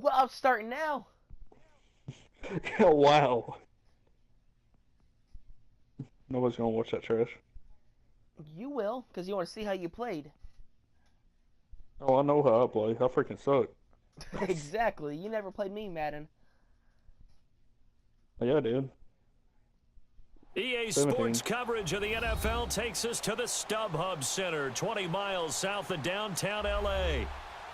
Well, I'm starting now. Oh, wow. Nobody's gonna watch that trash. You will, because you want to see how you played. Oh, I know how I play. I freaking suck. Exactly. You never played me, Madden. Yeah, I did. EA 17. Sports coverage of the NFL takes us to the StubHub Center, 20 miles south of downtown L.A.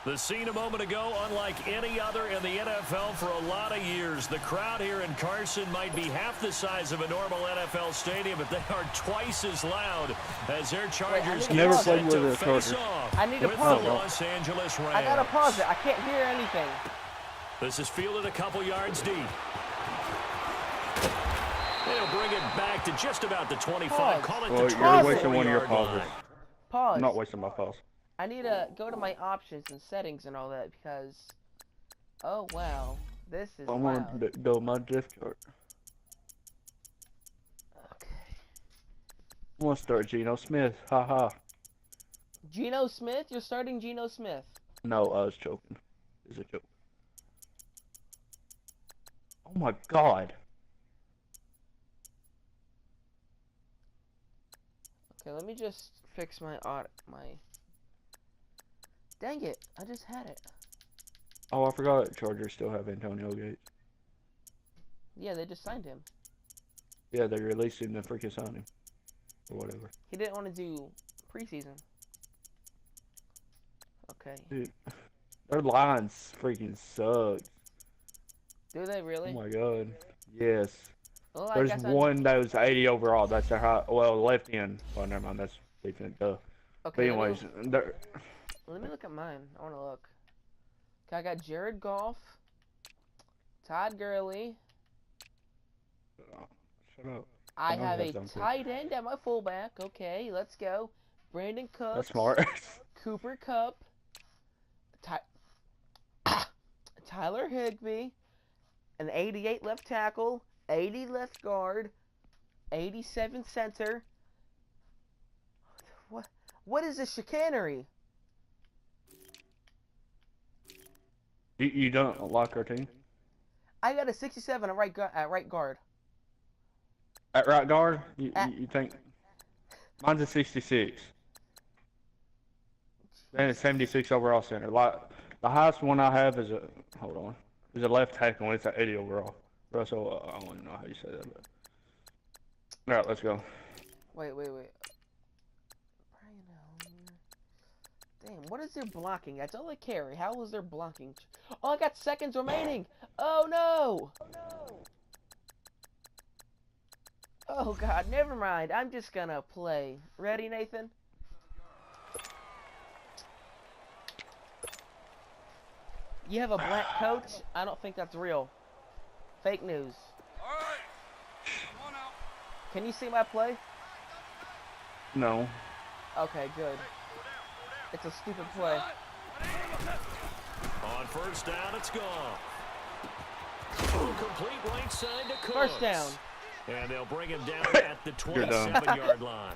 The scene a moment ago, unlike any other in the NFL for a lot of years. The crowd here in Carson might be half the size of a normal NFL stadium, but they are twice as loud as their Chargers Never get played set with to the face Chargers. off I need to with pause the it. Los Angeles Rams. I gotta pause it. I can't hear anything. This is fielded a couple yards deep. They'll bring it back to just about the 25. Pause. Call it Well, the you're wasting one of your 24-yard pauses. line. Pause. I'm not wasting my pause. I need to go to my options and settings and all that because, oh wow, this is I'm loud. gonna go my drift chart. Okay. I'm gonna start Geno Smith. Ha. Geno Smith? You're starting Geno Smith. No, I was joking. It's a joke. Oh my god. Okay, let me just fix my Dang it! I just had it. Oh, I forgot Chargers still have Antonio Gates. Yeah, they just signed him. Yeah, they released him to freaking sign him. Or whatever. He didn't want to do preseason. Okay. Dude, their lines freaking suck. Do they really? Oh my god. Yes. Well, I There's guess one that was 80 overall. That's their high. Well, left end. Well, never mind. That's defense. But Okay, anyways, they're. let me look at mine. I want to look. Okay, I got Jared Goff, Todd Gurley. Shut up. I know have a that's tight end at my fullback. Okay, let's go. Brandon Cooks. That's smart. Cooper Kupp. Tyler Higbee. An 88 left tackle. 80 left guard. 87 center. What is this chicanery? You don't like our team? I got a 67 at right guard. At right guard? You think? Mine's a 66. And a 76 overall center. Like the highest one I have is a is a left tackle. It's an 80 overall. Russell, I don't even know how you say that. But... All right, let's go. Wait. Damn, what is their blocking? That's all I carry. How is their blocking? Oh, I got seconds remaining. Oh no. Oh god, never mind. I'm just gonna play. Ready, Nathan? You have a black coach? I don't think that's real. Fake news. Alright. Come on out. Can you see my play? No. Okay, good. It's a stupid play. On first down, it's gone. Complete right side to Cooks. First down. And they'll bring him down at the 27-yard line.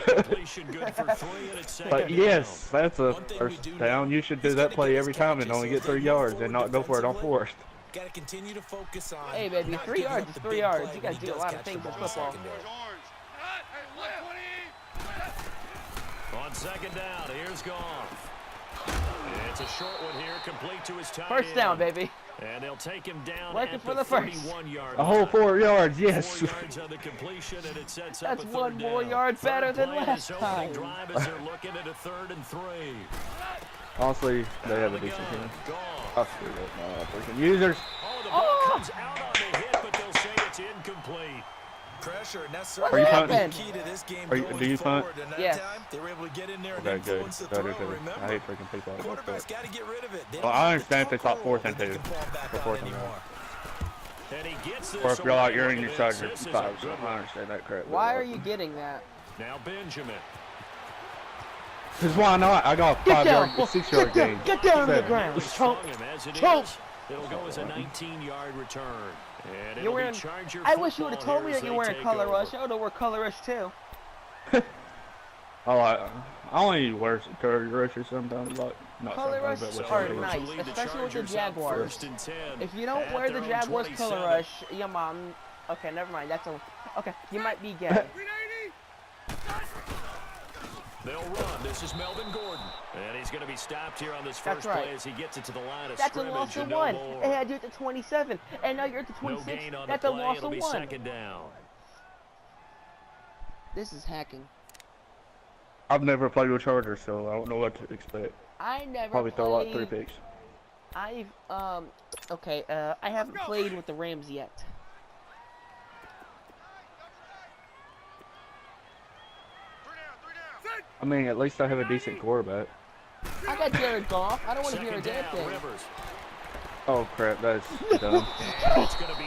Completion good for 3, and it's second But yes, that's a first down. You should do that play every time and only get 3 yards and not go for it on fourth. Got to continue to focus on. Hey, baby, 3 yards is 3 yards. You guys do a lot of things in football. On second down, here's Goff. It's a short one here, complete to his tight First end. down, baby. And they'll take him down Working at for the the first. 31-yard A whole line. 4 yards, yes. 4 yards on the completion, and it sets up That's a one third more down. yard better Third than play of last this opening time. drive as they're looking at a 3rd and 3. Honestly, they have a Again, decent team. Goff. I screwed up my freaking users. Oh, the ball comes out on the hit, but they'll say it's incomplete. Pressure, and that's What Are you certainly happened? the key to this game Do going you punt? forward. And that Yeah. time, they were able to get in there and Okay, good. influence the Better, throw. good. I Remember, hate freaking people. quarterback's got to get rid of it. They Well, don't I have understand if the they thought control 4th and that 2. they can fall back For on 4th and anymore. And he gets this Or if you're like, you're in away, your and Charger this is a 5, good I one. understand that crap. Why are you getting that? Now Benjamin. Because why not? I got a Get 5 down. yard, 6 yard Get down. game. Get down on the Seven. ground. Really Choke. strung him as it Choke. is. It'll go as a 19-yard return. And You're it'll wearing. be Charger I wish you would have football told me here that as you're they wearing take Color over. Rush. I would have worn Color Rush too. Oh, I only wear Curry Rusher sometimes, like not Color sorry, rush but with are the nice, lead the especially with the Chargers up Jaguars. 1st and 10 If you don't at wear the their own Jaguars 27. color rush, your mom. Okay, never mind. That's a. Okay, you might be gay. 390. They'll run. This is Melvin Gordon. And he's going to be stopped here on this That's first right. play as he gets it to the line of That's a scrimmage. loss of and no 1. more. They had you at the 27, and now you're at the No 26. gain on That's the a play. loss It'll of be 1. second down. This is hacking. I've never played with Chargers, so I don't know what to expect. I never Probably throw like 3 played. picks. I haven't played with the Rams yet. I mean, at least I have a decent quarterback. I got Jared Goff. I don't want to hear a Second damn down, thing. Rivers. Oh crap, that's dumb. And it's going to be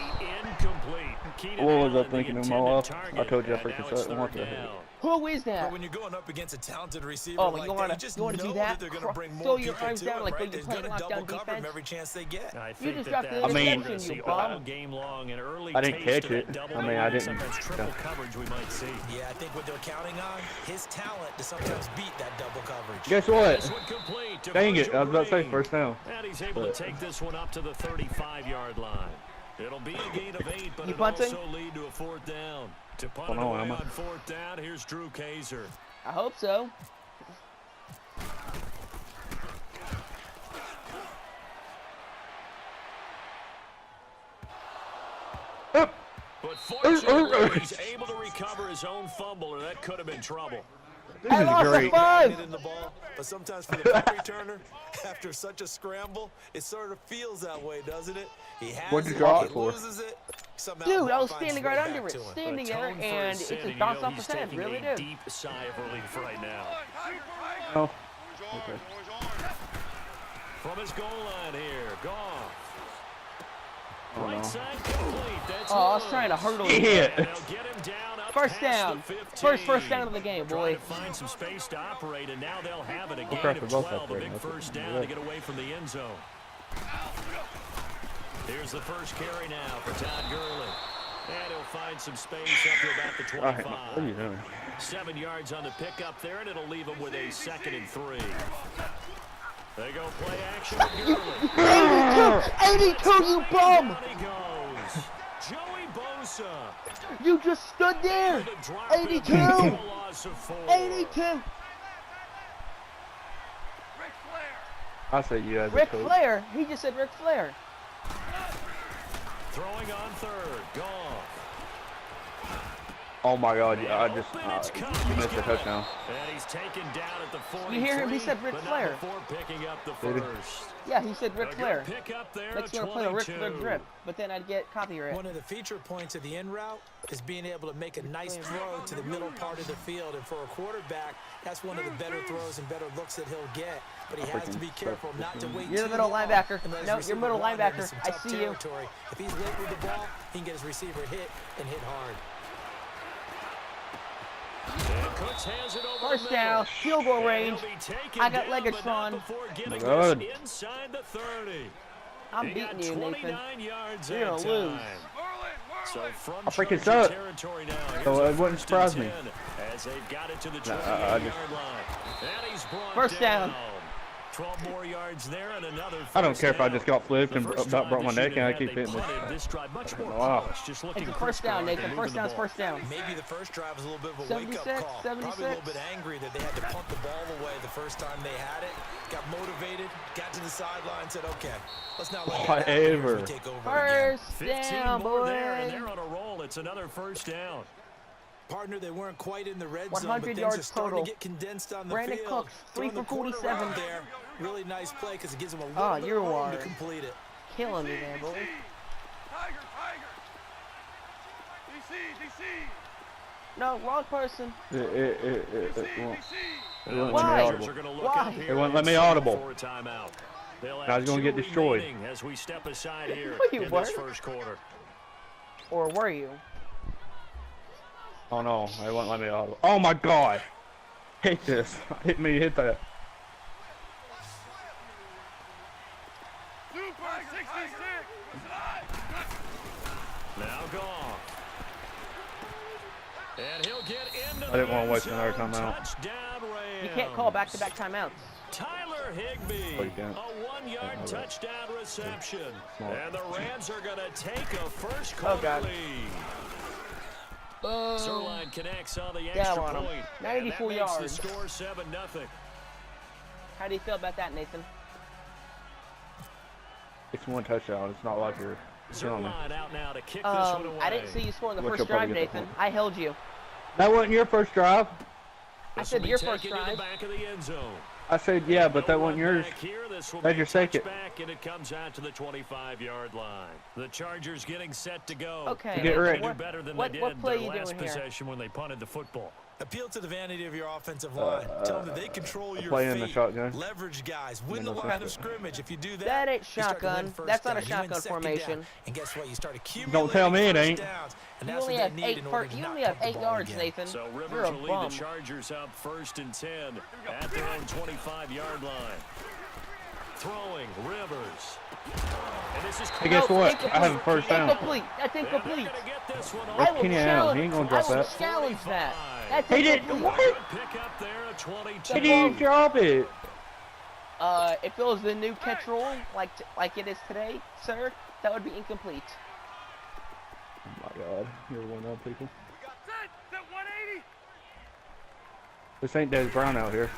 incomplete. Keenan What was I Allen, the thinking in my intended life? target, I told you I and freaking now it's suck. third What the down. hell? Who is But that? when you're going up against a talented receiver Oh, like you that, wanna you just do know that? they're going to bring Throw more your people arms to down it, like right? when They're you're playing going to double lockdown cover him defense. every chance they get. I You think just that dropped the that's what interception, we're gonna see you all bum. game long. An early I didn't taste catch of it. that double I mean, move I and didn't- sometimes triple yeah. coverage we might see. Yeah, I think what they're counting on, his talent to sometimes beat that double coverage. Guess what? This one complete to Dang it, I was about to say Green. first down. And he's able to take this one up to the 35-yard line. It'll be a gain of 8, but You it'll punting? also lead to a 4th down. To punt Oh, it no, away am I? on 4th down, here's Drew Kaiser. I hope so. But fortunately, he's able to recover his own fumble, or that could have been trouble. This I is lost a great. 5. In the ball, but sometimes for the punt returner, after such a scramble, it sort of feels that way, doesn't it? He has What'd you it, drop he it for? loses it. Somehow Dude, I was finds standing his way right back under it. to him. Standing there, Atone for and his it sin, just and bounced you know off his he's head. taking Really a did. deep sigh of relief right now. Oh, Always okay. armed, always armed. From his goal line here, Goff. Oh, Right no. side complete. That's Oh, I was Woods. trying to hurdle you. Yeah. And they'll get him down up First past down. the 15. First down of the game, Trying boy. to find some space to operate, and now they'll have it. A gain crap, of they're both 12, a operating. big That's first what- down to get away from the end zone. Here's the first carry now for Todd Gurley. And he'll find some space up to about the All right, what are you 25. doing? 7 yards on the pickup there, and it'll leave him with a 2nd and 3. They go play action with Gurley. 82, you bum! Down he goes. Joey Bosa. You just stood there. To drop it 82. for a loss of 4. 82. Ric Flair. I said you as a Ric coach. Flair. He just said Ric Flair. Throwing on 3rd. Goff. Oh my God! Yeah, I just Open, it's Cobb. you He's missed a got it. touchdown. And he's taken down at the 43. You hear him? He said Ric but not Flair. before picking up the Did he? first. Yeah, he said Ric A good Flair. pick up there Next at one to play a Ric Flair 22. drip, but then I'd get copyright. One of the feature points of the in route is being able to make a nice throw to the middle part of the field. And for a quarterback, that's one of the better throws and better looks that he'll get. But he has to be careful not to wait You're the too middle long linebacker. and let his No, you're receiver middle wander into linebacker. some I tough see you. territory. If he's late with the ball, he can get his receiver hit and hit hard. And Cooks has it over First the down, middle. field goal And range. he'll be taken I got down, but not Legatron. before getting Good. this inside the 30. I'm He beating got you, Nathan. 29 yards You're that gonna lose. time. Whirling, So whirling. from I freaking Charger suck. territory now. So here's it a wouldn't 1st surprise and me. 10 as they've got it to the Nah, 28-yard just- line. And he's brought First down. 12 more yards there and another I don't first care if I down. just got flipped The and first about time broke my this neck and I unit keep had, they hitting punted this. this drive much more Wow. polished, just looking It's a for first down, scoring and Nathan. moving First the down's ball. first down. Maybe the first drive was a little bit of a 76, wake-up call. Probably a little 76. bit angry that they had to punt the ball away the first time they had it. Got motivated, got to the sideline, said, okay, let's not let that happen here as we Whatever. take over again. First 15 down, more there, and boy. they're on a roll. It's another first down. Partner, they weren't quite in the red zone, 100 but things yards are starting total. to get condensed on the Brandon field. Cooks, 3 Throwing for the corner 47. route there. Really nice play because it gives them a little Oh, bit you of room are. to complete it. Killing me there, boy. Tiger, Tiger. DC. No, wrong person. It won't- DC. it won't let me Why? audible. Are gonna look Why? up here It wouldn't let and me settle audible. for a timeout. They'll I have was gonna 2 get destroyed. remaining as we step aside here You in weren't. this first quarter. Or were you? Oh no, it won't let me audible. Oh my God! Hit this. Hit me, hit that. Super 66. Now Goff. And he'll get into I didn't the wanna end waste another zone. timeout. Touchdown Rams. You can't call back-to-back timeouts. Tyler Tyler Higbee. Oh, you can't. A 1-yard touchdown reception. Small. And the Rams are going to take a first Oh, quarter God. lead. Boom. Zerline connects on the Down extra on him. point. 94 and that yards. makes the score 7-0. How do you feel about that, Nathan? It's one touchdown. It's not like you're killing me. Zerline out now to kick this one away. I didn't see you score in the Which first you'll probably drive, get the Nathan. point. I held you. That wasn't your first drive. I This said will be your first taken to drive. the back of the end zone. I said, yeah, but No that wasn't run yours. back here. This will That's be your a second. touchback, and it comes out to the 25-yard line. The Chargers getting set to go. Okay. Get Nathan, ready. Do What, better than what, they what did play their you last doing here? possession when they punted the football. Appeal to the vanity of your offensive line. Tell them that they control your Play in the feet. shotgun. Leverage guys. Win No, the no, line no. of scrimmage. If you do that, That ain't you start to win shotgun. first That's not a down. You win shotgun second formation. down. And guess what? You start accumulating Don't tell me it first ain't. downs, and You that's only what have they need in order to you not only have punt the 8 ball yards, again. Nathan. So You're Rivers a will lead bum. the Chargers up 1st and 10 at their own 25-yard line. Throwing Rivers. And this is Hey, guess No, what? incomplete. I have a first down. Incomplete. That's And they're incomplete. gonna get this one I off. will Kenny Allen. challenge. He ain't gonna drop I will that. challenge that. That's He did incomplete. what? Good pick up there at 22. He didn't drop it. If it was the new catch rule, like it is today, sir, that would be incomplete. Oh my God, you're one of them people. Set. Set 180. This ain't Des Brown out here.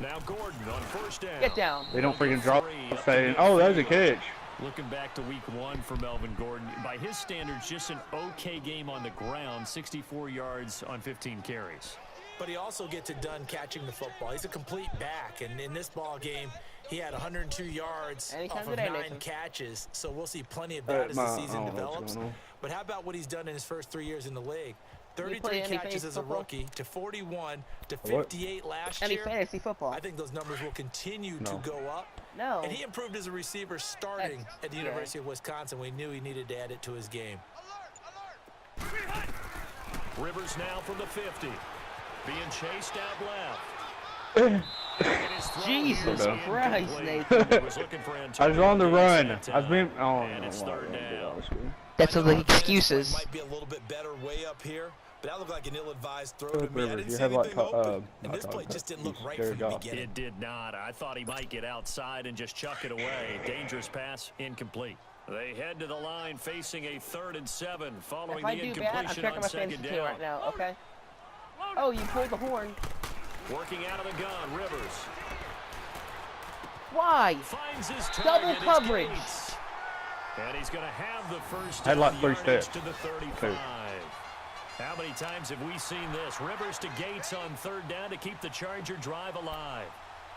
Now Gordon on 1st down. Get down. They don't freaking drop it saying, oh, that was a catch. Looking back to week 1 for Melvin Gordon, by his standards, just an okay game on the ground, 64 yards on 15 carries. But he also gets it done catching the football. He's a complete back, and in this ball game, he had 102 yards Anytime off of today, 9 Nathan. catches. So we'll see plenty of that as the I season don't know what's develops. going on. But how about what he's done in his first 3 years in the league? You 33 play any catches fantasy as a football? rookie to 41 to What? 58 last Any year. fantasy football? I think those numbers will continue to No. go up. No. And he improved as a receiver starting That's- at the yeah. University of Wisconsin. We knew he needed to add it to his game. Rivers now from the 50. Being chased out left. And his throw Jesus is Christ, incomplete. Nathan. He was looking for I was Antonio on the Gates run. that I was being. time. Oh, And it's no, 3rd no, no, down. no. That's I what know the our fantasy excuses. play might be a little bit better way up here, but that looked like an ill-advised throw Philip to me. I Rivers, didn't you see have like anything open, and not this play Todd, just didn't look he's right Jared from the Goff. beginning. It did not. I thought he might get outside and just chuck it away. Dangerous pass, incomplete. They head to the line facing a 3rd and 7 following If I the do bad, I'm incompletion checking on my fantasy 2nd team down. right now, okay? Oh, you pulled the horn. Working out of the gun, Rivers Why? finds his Double target. It's coverage. Gates. And he's going to have the first Had like down 3 yardage steps. to the 35. How many times have we seen this? Rivers to Gates on 3rd down to keep the Charger drive alive.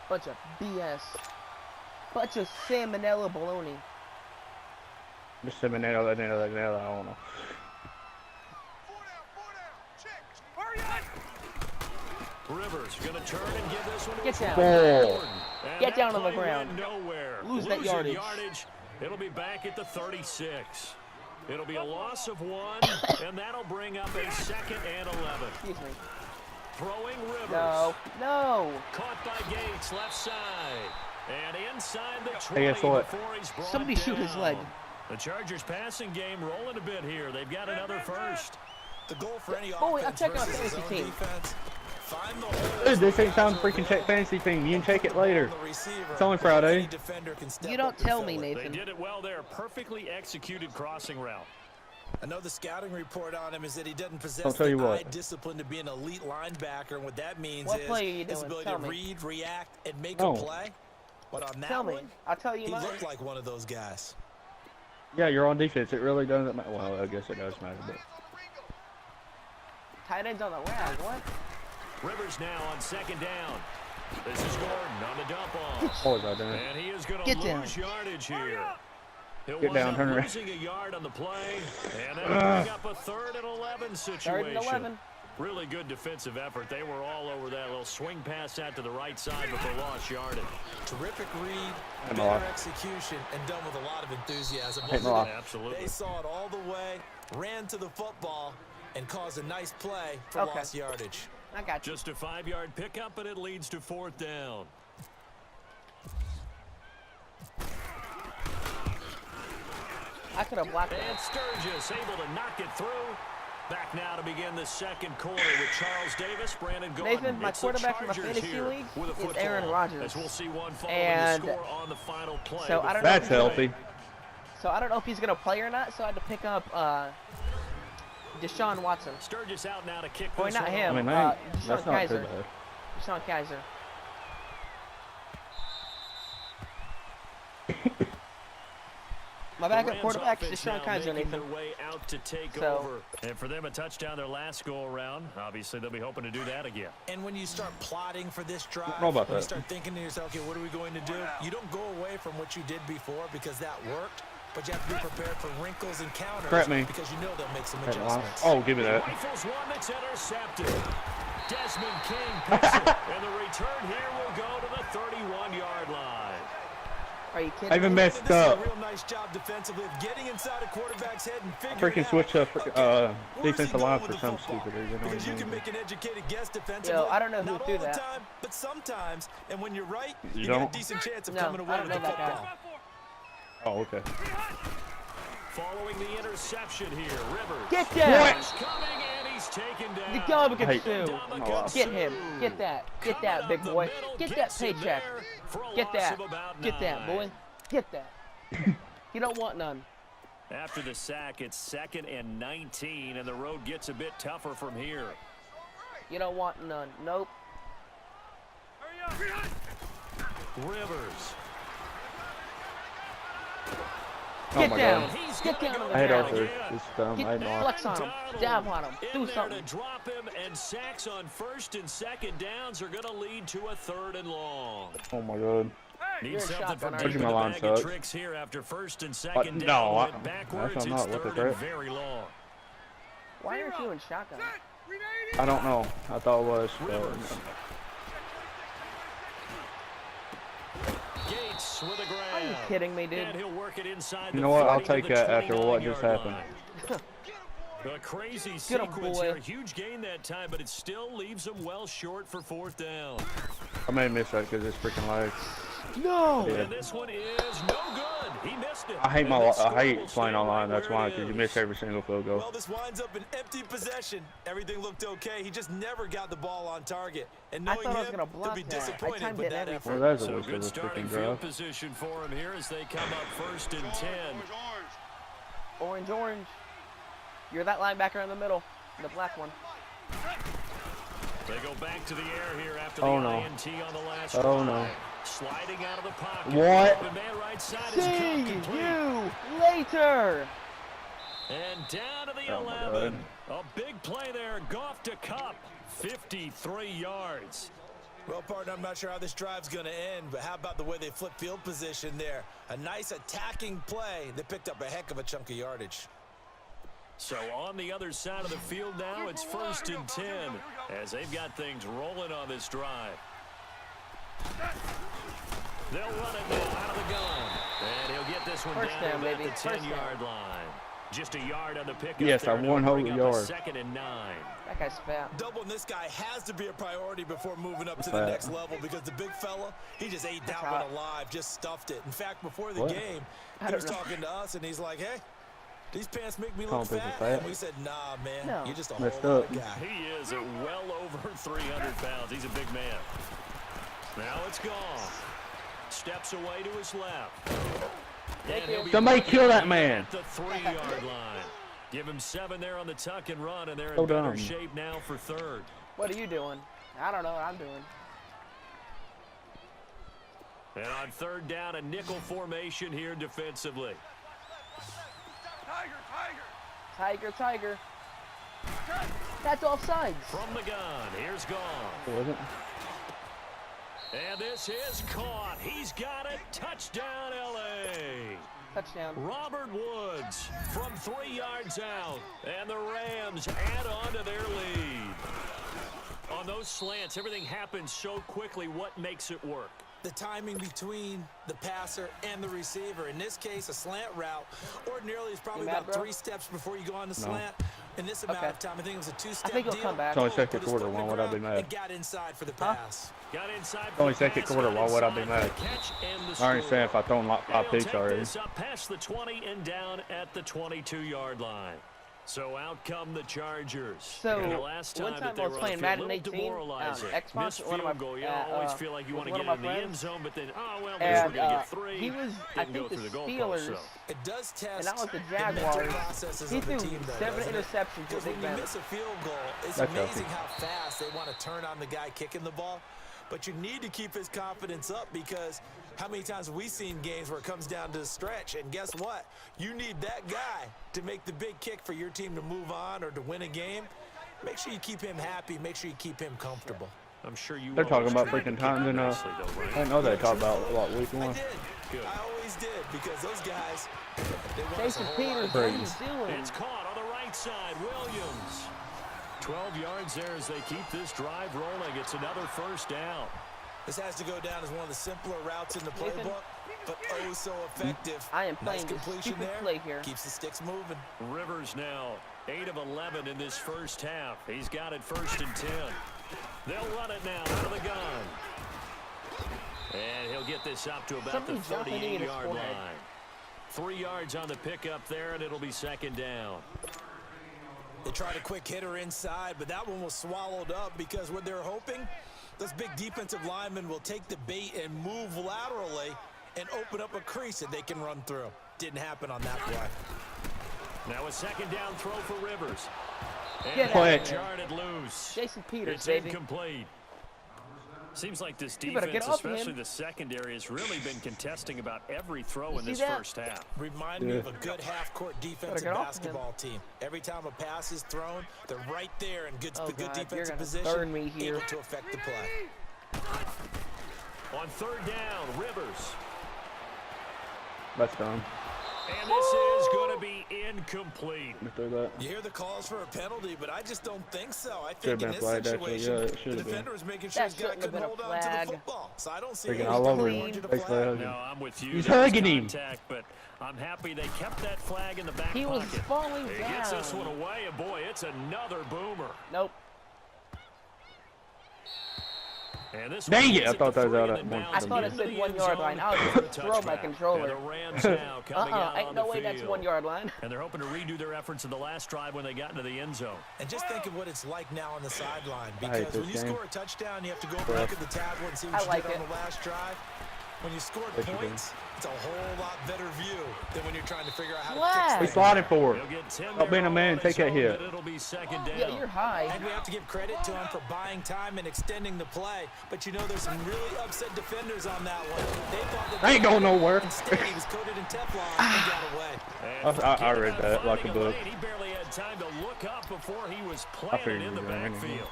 Bunch of BS. Bunch of salmonella baloney. Just say Manero, I don't know. Hurry up. Rivers going to turn and give this one to Get down. Ball. And Get that down on the play ground. went nowhere. Lose that Losing yardage. It'll be back at the 36. It'll be a loss of 1, and that'll bring up a 2nd and 11. Excuse me. Throwing Rivers. No. No. Caught by Gates, left side. And inside the 20 Hey, guess what? before he's brought Somebody shoot his down. leg. The Chargers passing game rolling a bit here. They've got another first. The goal for any Boy, I'm offense checking our versus his fantasy own team. defense, find the holes Dude, this where ain't time to guys are freaking check fantasy team. You can check it later. the receiver. It's only Friday. Any defender can step You up don't and tell fill me, it. They Nathan. did it well there. Perfectly executed crossing route. I know the scouting report on him is that he doesn't possess I'll tell you the what. eye discipline to be an elite linebacker, and what that means What is play are you his doing? ability Tell to me. read, react, and make No. a play. But on that Tell me. one, I'll tell you he mine. looked like one of those guys. Yeah, you're on defense. It really doesn't matter. Well, I guess it does matter, but Tight ends on the rag. What? Rivers now on 2nd down. This is Gordon on the dump off. what was I doing? And he is going to Get lose down. yardage here. He'll Get wind down, up turn around. losing a yard on the play, and that'll bring up a 3rd and 11 situation. 3rd and 11. Really good defensive effort. They were all over that little swing pass out to the right side, but they lost yardage. Terrific read, Hey, better Mark. execution, and done with a lot of enthusiasm. Hey, wasn't Mark. it? Absolutely. They saw it all the way, ran to the football, and caused a nice play for Okay. lost yardage. I got you. Just a 5-yard pickup, and it leads to 4th down. I could have blocked And that. Sturgis able to knock it through. Back now to begin the second quarter with Charles Davis, Brandon Gordon. Nathan, my It's the quarterback from a Chargers fantasy here league with a is football, Aaron Rodgers. as we'll see one following And the score on the final play. so I don't know That's healthy. So I don't know if he's gonna play or not. So I had to pick up Deshaun Watson. Sturgis out now to kick Boy, this not one him. I mean, Deshaun that's not too Kaiser. bad. Deshaun Kaiser. My backup quarterback is Deshaun Kaiser, Nathan. Their way out to take So- over. And for them, a touchdown their last go around. Obviously, they'll be hoping to do that again. And when you start plotting for this drive, know about when you that. start thinking to yourself, okay, what are we going to do? You don't go away from what you did before because that worked, but you have to be prepared for wrinkles and counters Crap me. because you know they'll make some That line. adjustments. Oh, give me that. Rifles one that's intercepted. Desmond King picks it, and the return here will go to the 31-yard line. Are you kidding I even me? messed This is a up. real nice job defensively of getting inside a quarterback's head and figuring Freaking out, switch up okay, defensive where's he line going for with the some football? stupid reason. Because you can make an educated guess defensively. Yo, I don't know who Not threw all the that. time, but sometimes. And when you're right, You you got don't? a decent chance of No, coming I away don't with the know that guy. football. Oh, okay. Following the interception here, Rivers. Get down! He's coming, and he's taken down. The Gumby Hey. Sue. Ndamukong Get Suh. him. Get that. Get Coming that, up big the boy. middle, Get that gets him paycheck. there for a Get loss that. of about Get that, 9. boy. Get that. You don't want none. After the sack, it's 2nd and 19, and the road gets a bit tougher from here. You don't want none. Nope. Rivers. Oh Get my down. god. He's Get gonna down go on I hate the our ground. third. It's dumb. Get I know. flex on him. Dab on him. In Do there something. to drop him, and sacks on 1st and 2nd downs are going to lead to a 3rd and long. Oh my god. Need You're a something shotgun, from aren't deep you? in the My line bag of sucks. tricks here after 1st and 2nd no, down. I- Went backwards. that's It's not what the 3rd and threat. very long. Why aren't you in shotgun? I don't know. I thought it was. Rivers. Gates with a grab. Are you kidding me, dude? And he'll work it inside You the know what? I'll 40 to take the that after what just 29-yard happened. line. A crazy Get 'em, sequence boy. here. Huge gain that time, but it still leaves them well short for 4th down. I may miss that because it's freaking lag. No. Yeah. And this one is no good. He missed it. I hate And this score will playing stay online. right That's where why, it because you is. miss every single field goal. Well, this winds up an empty possession. Everything looked okay. He just never got the ball on target. And I knowing thought I was him, gonna he'll block be that. I disappointed timed with it that every effort. Well, that's a So waste of good a starting freaking field drive. position for him here as they come up 1st and 10. Orange, orange. You're that linebacker in the middle. The black one. They go back to the air here after the Oh, no. INT on the last Oh, drive. no. Sliding out of the pocket. What? Open man right side is See complete. you later. And down to the Oh, my 11. A big play there. Goff to Cup. 53 yards. Well, partner, I'm not sure how this drive's going to end, but how about the way they flip field position there? A nice attacking play. They picked up a heck of a chunk of yardage. So on the other side of the field now, it's 1st and 10 as they've got things rolling on this drive. They'll run it now out of the gun. And he'll get this one First down down, to about baby. the First 10-yard down. line. Just a yard on the pickup. Yes, there, I and one it'll whole bring up a yard. 2nd and 9. That guy's fat. Doubling this guy has to be a priority before moving up to the Fat. next level because the big fella, he just ate that hot. one alive, just stuffed it. In fact, before the What? game, I he don't was know. talking to us, and he's like, hey, these pants make me Calling look people fat. fat? And we said, nah, man, No. you're just a whole Messed lot up. of guy. He is at well over 300 pounds. He's a big man. Now it's gone. Steps away to his left. And he'll be Somebody working kill that at man. the 3-yard line. Give him 7 there on the tuck and run, and they're in So better dumb. shape now for 3rd. What are you doing? I don't know what I'm doing. And on 3rd down, a nickel formation here defensively. Tiger, tiger. That's offsides. From the gun, here's Goff. Was it? And this is caught. He's got it. Touchdown, L.A. Touchdown. Robert Woods from 3 yards out. And the Rams add on to their lead. On those slants, everything happens so quickly. What makes it work? The timing between the passer and the receiver. In this case, a slant route ordinarily is probably You mad, about bro? 3 steps before you go on the slant. In this amount Okay. of time, I think it was a 2-step I think he'll deal. come back. It's only Put second his quarter. foot in Why the would I be ground mad? and got inside for the Huh? pass. Got inside for Only the second pass, quarter, got why would I be inside mad? for the catch and the I already score. saying if I throw 5 They'll picks take already. this up past the 20 and down at the 22-yard line. So out come the Chargers. So and the last time one time that I they was were playing on the field, Madden 18 demoralizing. Xbox, Missed one of my field goal. You always feel like you want to one get of in my the end friends, zone, but then, oh, well, and we're going to get 3. he was, I Didn't go think, the through the goalpost, Steelers, so. It does test and I was the the mental Jaguars. processes He of the threw team, though, 7 doesn't it? interceptions Because with when Big you Ben. miss a field goal, it's That's amazing healthy. how fast they want to turn on the guy kicking the ball. But you need to keep his confidence up, because how many times have we seen games where it comes down to the stretch? And guess what? You need that guy to make the big kick for your team to move on or to win a game. Make sure you keep him happy. Make sure you keep him comfortable. I'm sure you They're talking about always freaking try to times keep in it nicely, though, I right? didn't know they talked about week I 1. did. Good. I always did, because those guys, they want us a Jason whole lot Peters, of what are games. you doing? It's caught on the right side. Williams. 12 yards there as they keep this drive rolling. It's another first down. This has to go down as one of the simpler routes in the Nathan? playbook, but oh so effective. I am Nice playing this completion stupid there. play here. Keeps the sticks moving. Rivers now 8 of 11 in this first half. He's got it 1st and 10. They'll run it now out of the gun. And he'll get this up to about Somebody's the jumping in his 38-yard forehead. line. 3 yards on the pickup there, and it'll be 2nd down. They tried a quick hitter inside, but that one was swallowed up, because what they're hoping, those big defensive linemen will take the bait and move laterally and open up a crease that they can run through. Didn't happen on that play. Now a 2nd down throw for Rivers. And Get out of it's here. jarred loose. Jason Peters, It's baby. incomplete. Seems like this You better defense, get off him. especially the secondary, has really been contesting about every throw in see this that? first half. Remind me of a good half-court defensive get off him. basketball team. Every time a pass is thrown, they're right there in good, Oh, good God, you're defensive gonna position, burn me here. able to affect the play. On 3rd down, Rivers. That's done. And this is going to be incomplete. Let me throw that. You hear the calls for a penalty, but I just don't think so. I Should've think in been this flagged, actually. situation, Yeah, it the should've been. defender was making sure That his guy shouldn't have couldn't been a hold on to flag. the football. So I don't see Freaking any all over reason him. to They flag. flagged No, him. I'm with you. He's There was hugging him. contact, but I'm happy they kept that flag in the back He was pocket. falling He gets this down. one away, and boy, it's another boomer. Nope. And this Dang one it, I hits thought that was the out three of and then one. I bounces thought it into said the 1 end yard zone line. I was for a going to throw my touchback. controller. And the Rams now coming out Ain't on no the way that's field. 1 yard line. And they're hoping to redo their efforts in the last drive when they got into the end zone. And just think of what it's like now on the sideline. I hate Because when this you game. score a touchdown, you have to go and look at the tablet and see what I you like did on it. the last drive. When you scored Yes, you points, it's a whole lot better view than when you're trying to figure out how to Flag. fix We things. slotted for He'll it. get 10 Stop being a there man, on take his that own, hit. but it'll be 2nd down. Yeah, you're high. And we have to give credit to him for buying time and extending the play. But you know, there's some really upset defenders on that one. They thought that I ain't going nowhere. Instead, he was coated in Teflon and got away. And I read forget that about like a finding book. lane. He barely had time to look up before he was figured planted in he the was gonna win it. backfield.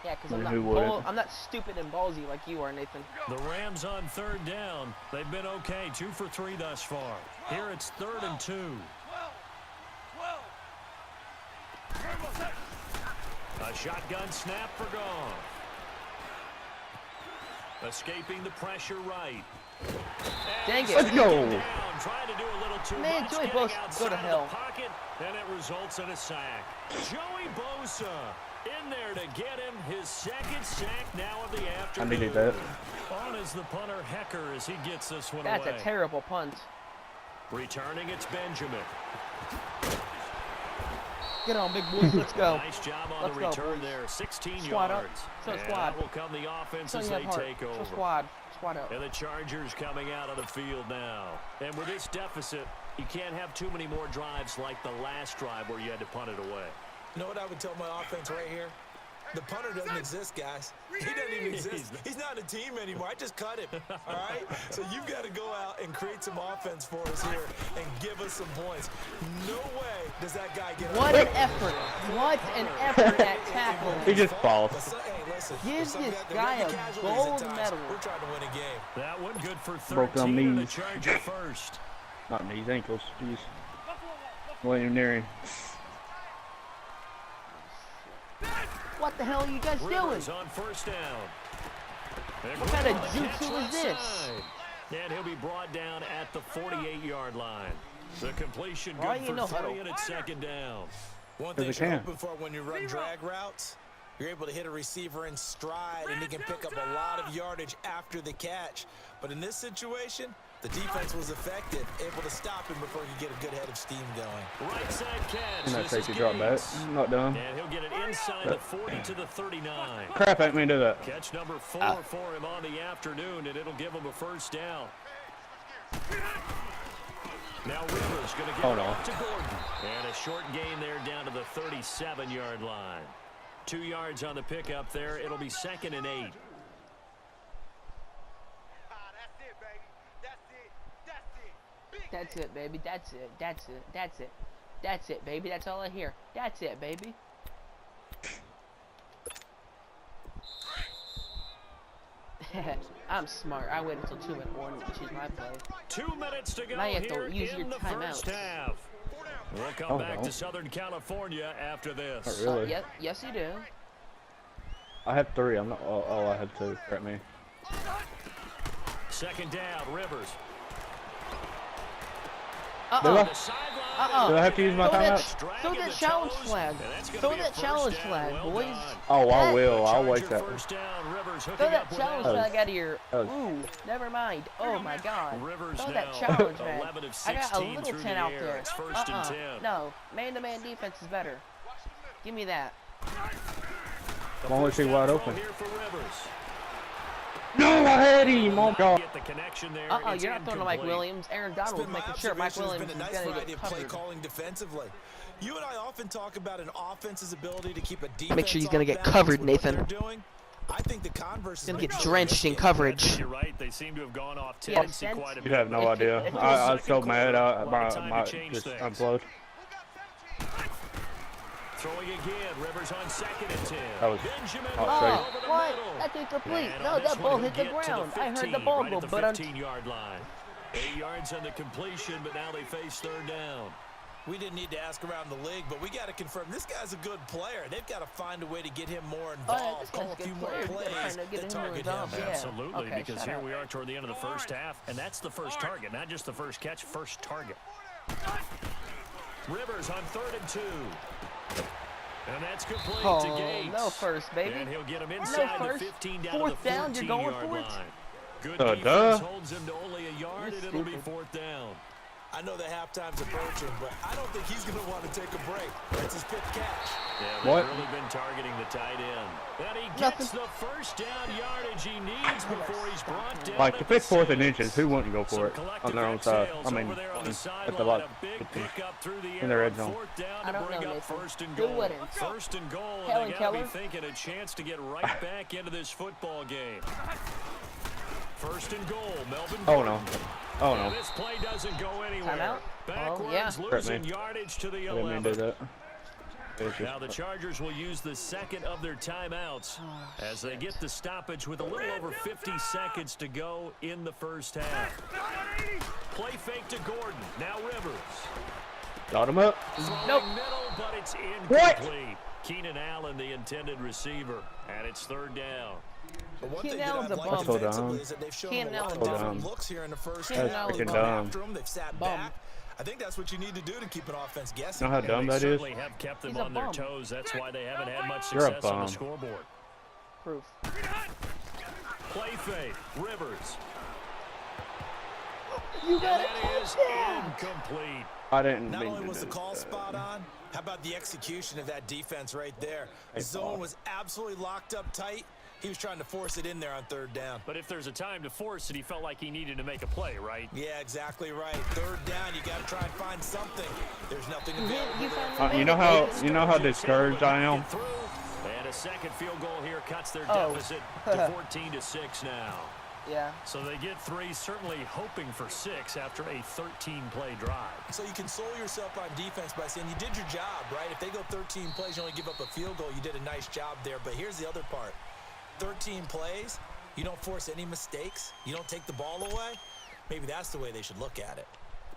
Yeah, because I mean, who wouldn't? I'm not stupid and ballsy like you are, Nathan. The Rams on 3rd down. They've been okay, 2 for 3 thus far. Here it's 3rd and 2. 12. A shotgun snap for Goff. Escaping the pressure right. Dang it. Let's go. Down, trying to do a little too Man, much, Joey getting Bosa, go outside to of the hell. pocket, and it results in a sack. Joey Bosa in there to get him his 2nd sack now of the I afternoon. needed that. On is the punter Hecker as he gets this one That's away. a terrible punt. Returning, it's Benjamin. Get on, big boys. Let's go. Nice job on Let's the go, return boys. there. 16 Squad up. yards. So and squad. that will come the offense So as you they have heart. take So over. squad. Squad up. And the Chargers coming out of the field now. And with this deficit, you can't have too many more drives like the last drive where you had to punt it away. You know what I would tell my offense right here? The punter doesn't exist, guys. He doesn't even exist. He's not a team anymore. I just cut him, all right? So you've got to go out and create some offense for us here and give us some points. No way does that guy get What away an with effort. it. What an effort that tackle. He just falls. But hey, listen, Give some this there guy may be a casualties gold at times. medal. We're trying to win a game. That one good for 13 Broke them and the knees. Charger first. Not knees, ankles. Jeez. Wasn't even near him. What the hell are you guys doing? Rivers on 1st down. And What kind of Green on the jutsu catch is this? outside. And he'll be brought down at the 48-yard line. The completion Why good you for no 3 huddle? and it's 2nd down. One Because thing it you're can. hoping for when you run drag routes, you're able to hit a receiver in stride, and he can pick up a lot of yardage after the catch. But in this situation, The defense was effective, able to stop him before he could get a good head of steam going. Right side catch. And that This is safety drop back. Gates. Not done. And he'll get it inside the 40 to the 39. Crap, ain't me do that. Catch number 4 for him on the afternoon, and it'll give him a first down. Now Rivers going to get it off to Gordon. And a short gain there down to the 37-yard line. 2 yards on the pickup there. It'll be 2nd and 8. That's it, baby. That's it. That's it. That's it. That's it, baby. That's all I hear. That's it, baby. I'm smart. I wait until 2-minute warning to choose my play. 2 minutes to go Now you have to here use your in the first timeouts. half. We'll come back to Southern California after this. Not really. Yep. Yes, you do. I have 3. I'm not. Oh, I have 2. Correct me. 2nd down, Rivers. Do I? The sideline. Do I have to use my timeout? Throw that challenge flag. Throw that challenge flag, boys. Oh, I will. I'll wait that. First down, Rivers Throw hooking that up with challenge Allen. flag out of your. Oh. Ooh, never mind. Oh my God. Rivers Throw now that challenge, man. 11 of I got a 16 little through 10 the out air. there. It's 1st and 10. No, man-to-man defense is better. Give me that. Come on, let's see wide open. Here for Rivers. No, I had him. Oh, God. Get the connection there. It's You're not throwing to Mike incomplete. Williams. Aaron Donald was making sure Mike Williams is going to get play covered. calling defensively. You and I often talk about an offense's ability to keep a defense. Make sure he's going to get off balance covered, with what Nathan. they're doing. I think the converse is He's going to get true. drenched in coverage. You're right. They seem to have gone off Yeah, tendency sense. quite a You bit. have no idea. I was so mad. I just unplugged. Throwing again, Rivers on 2nd and 10. That was Benjamin hot Oh, over the what? middle. That's incomplete. And No, on this that ball one, hit the he'll get to ground. I heard the 15, ball right go, at the but I'm 15-yard line. 8 yards on the completion, but now they face 3rd down. We didn't need to ask around the league, but we got to confirm this guy's a good player. They've got to find a way to get him more involved, this call guy's a a few good more player. We gotta plays find a- get that him more target him. involved. Yeah. Absolutely, Okay, because shut here up. we are toward the end of the first half, and that's the first target, not just the first catch, first target. Rivers on 3rd and 2. And that's complete to Gates. No first, baby. And he'll get him inside the first. 15 down Fourth to the down, you're going 14-yard for it? line. Good Duh. defense holds him to only a yard, You're and it'll be stupid. 4th down. I know the halftime's approaching, but I don't think he's going to want to take a break. That's his 5th catch. Yeah, What? they've really been targeting the tight end. And he gets the first down yardage he needs before he's brought down. Like, at if the it's 4th and 6. inches, who wouldn't go Some for it on their own collective side? exhales I mean, over there on the at the sideline, lot. a big pickup through the in their air red on zone. 4th down I to don't bring know, up Nathan. 1st and Who goal. wouldn't? 1st and goal, Helen and they got to be Keller? thinking a chance to get right back into this football game. 1st and goal, Melvin. Oh, no. Oh, And no. this play doesn't go anywhere. Timeout? Backwards, yeah. losing yardage to the I didn't mean to 11. do that. It was Now the just- Chargers will use the second of their timeouts as they get the stoppage with a little over 50 seconds to go in the first half. Play fake to Gordon. Now Rivers. Got him up. Nope. Throwing middle, but it's What? incomplete. Keenan Allen, the intended receiver, and it's 3rd down. But one Keenan thing that Allen's I've a liked bum. So defensively dumb. is that they've shown Keenan a lot of Allen's different dumb. looks here in the first Keenan half. Allen's They've freaking gone dumb. after him. They've sat Bum. back. I think that's what you need to do to keep an offense guessing. You know how dumb They that is? certainly have kept them He's a on their bum. toes. That's why they haven't had much You're a success on the bum. scoreboard. Proof. Play fake. Rivers. You And got it. that is incomplete. I didn't Not mean only to was the do call that. spot on, how about the execution of that defense right there? The zone was absolutely locked up tight. He was trying to force it in there on 3rd down. But if there's a time to force it, he felt like he needed to make a play, right? Yeah, exactly right. 3rd down, you got to try and find something. There's nothing available You there. finally You know made how discouraged I am. Get through. And a second field goal here cuts their Oh. deficit to 14-6 now. Yeah. So they get 3, certainly hoping for 6 after a 13-play drive. So you console yourself on defense by saying you did your job, right? If they go 13 plays, you only give up a field goal, you did a nice job there. But here's the other part. 13 plays, you don't force any mistakes, you don't take the ball away. Maybe that's the way they should look at it.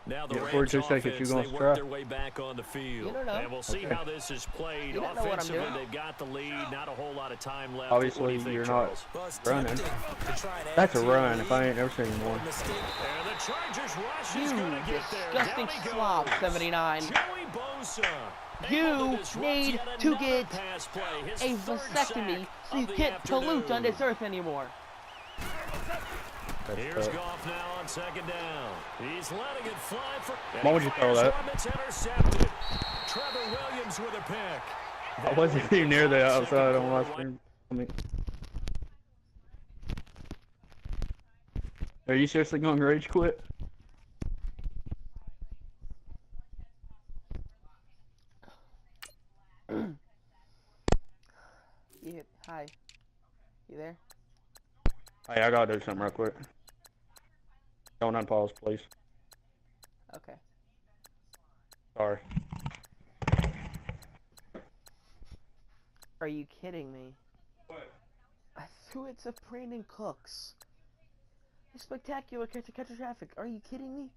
Now the Yeah, Rams 42 seconds, offense, you gonna they work try? their way back on the field. You don't know. And we'll see Okay. how this is played. You don't know what I'm Offensively, doing. they've got the lead. Not a whole lot of time left. Obviously, What do you think, you're Charles? Well, it's Running. tempting to try and add That's a to your run if I lead. ain't ever seen one. Mistake. And the Chargers rush is You going to get there. disgusting Down he slob, goes. 79. Joey Bosa. You able to disrupt need yet to another get pass play. His a third vasectomy sack so you of the can't pollute on afternoon. this earth anymore. Here's Goff now on second down. He's letting it fly for. Why would you throw that? It's intercepted. Trevor Williams with a pick. I wasn't even near the outside on my screen. I mean, are you seriously going to rage quit? Hi. You there? Hey, I gotta do something real quick. Don't unpause, please. Okay. Sorry. Are you kidding me? What? I threw it to Brandon Cooks. A spectacular catch of traffic. Are you kidding me?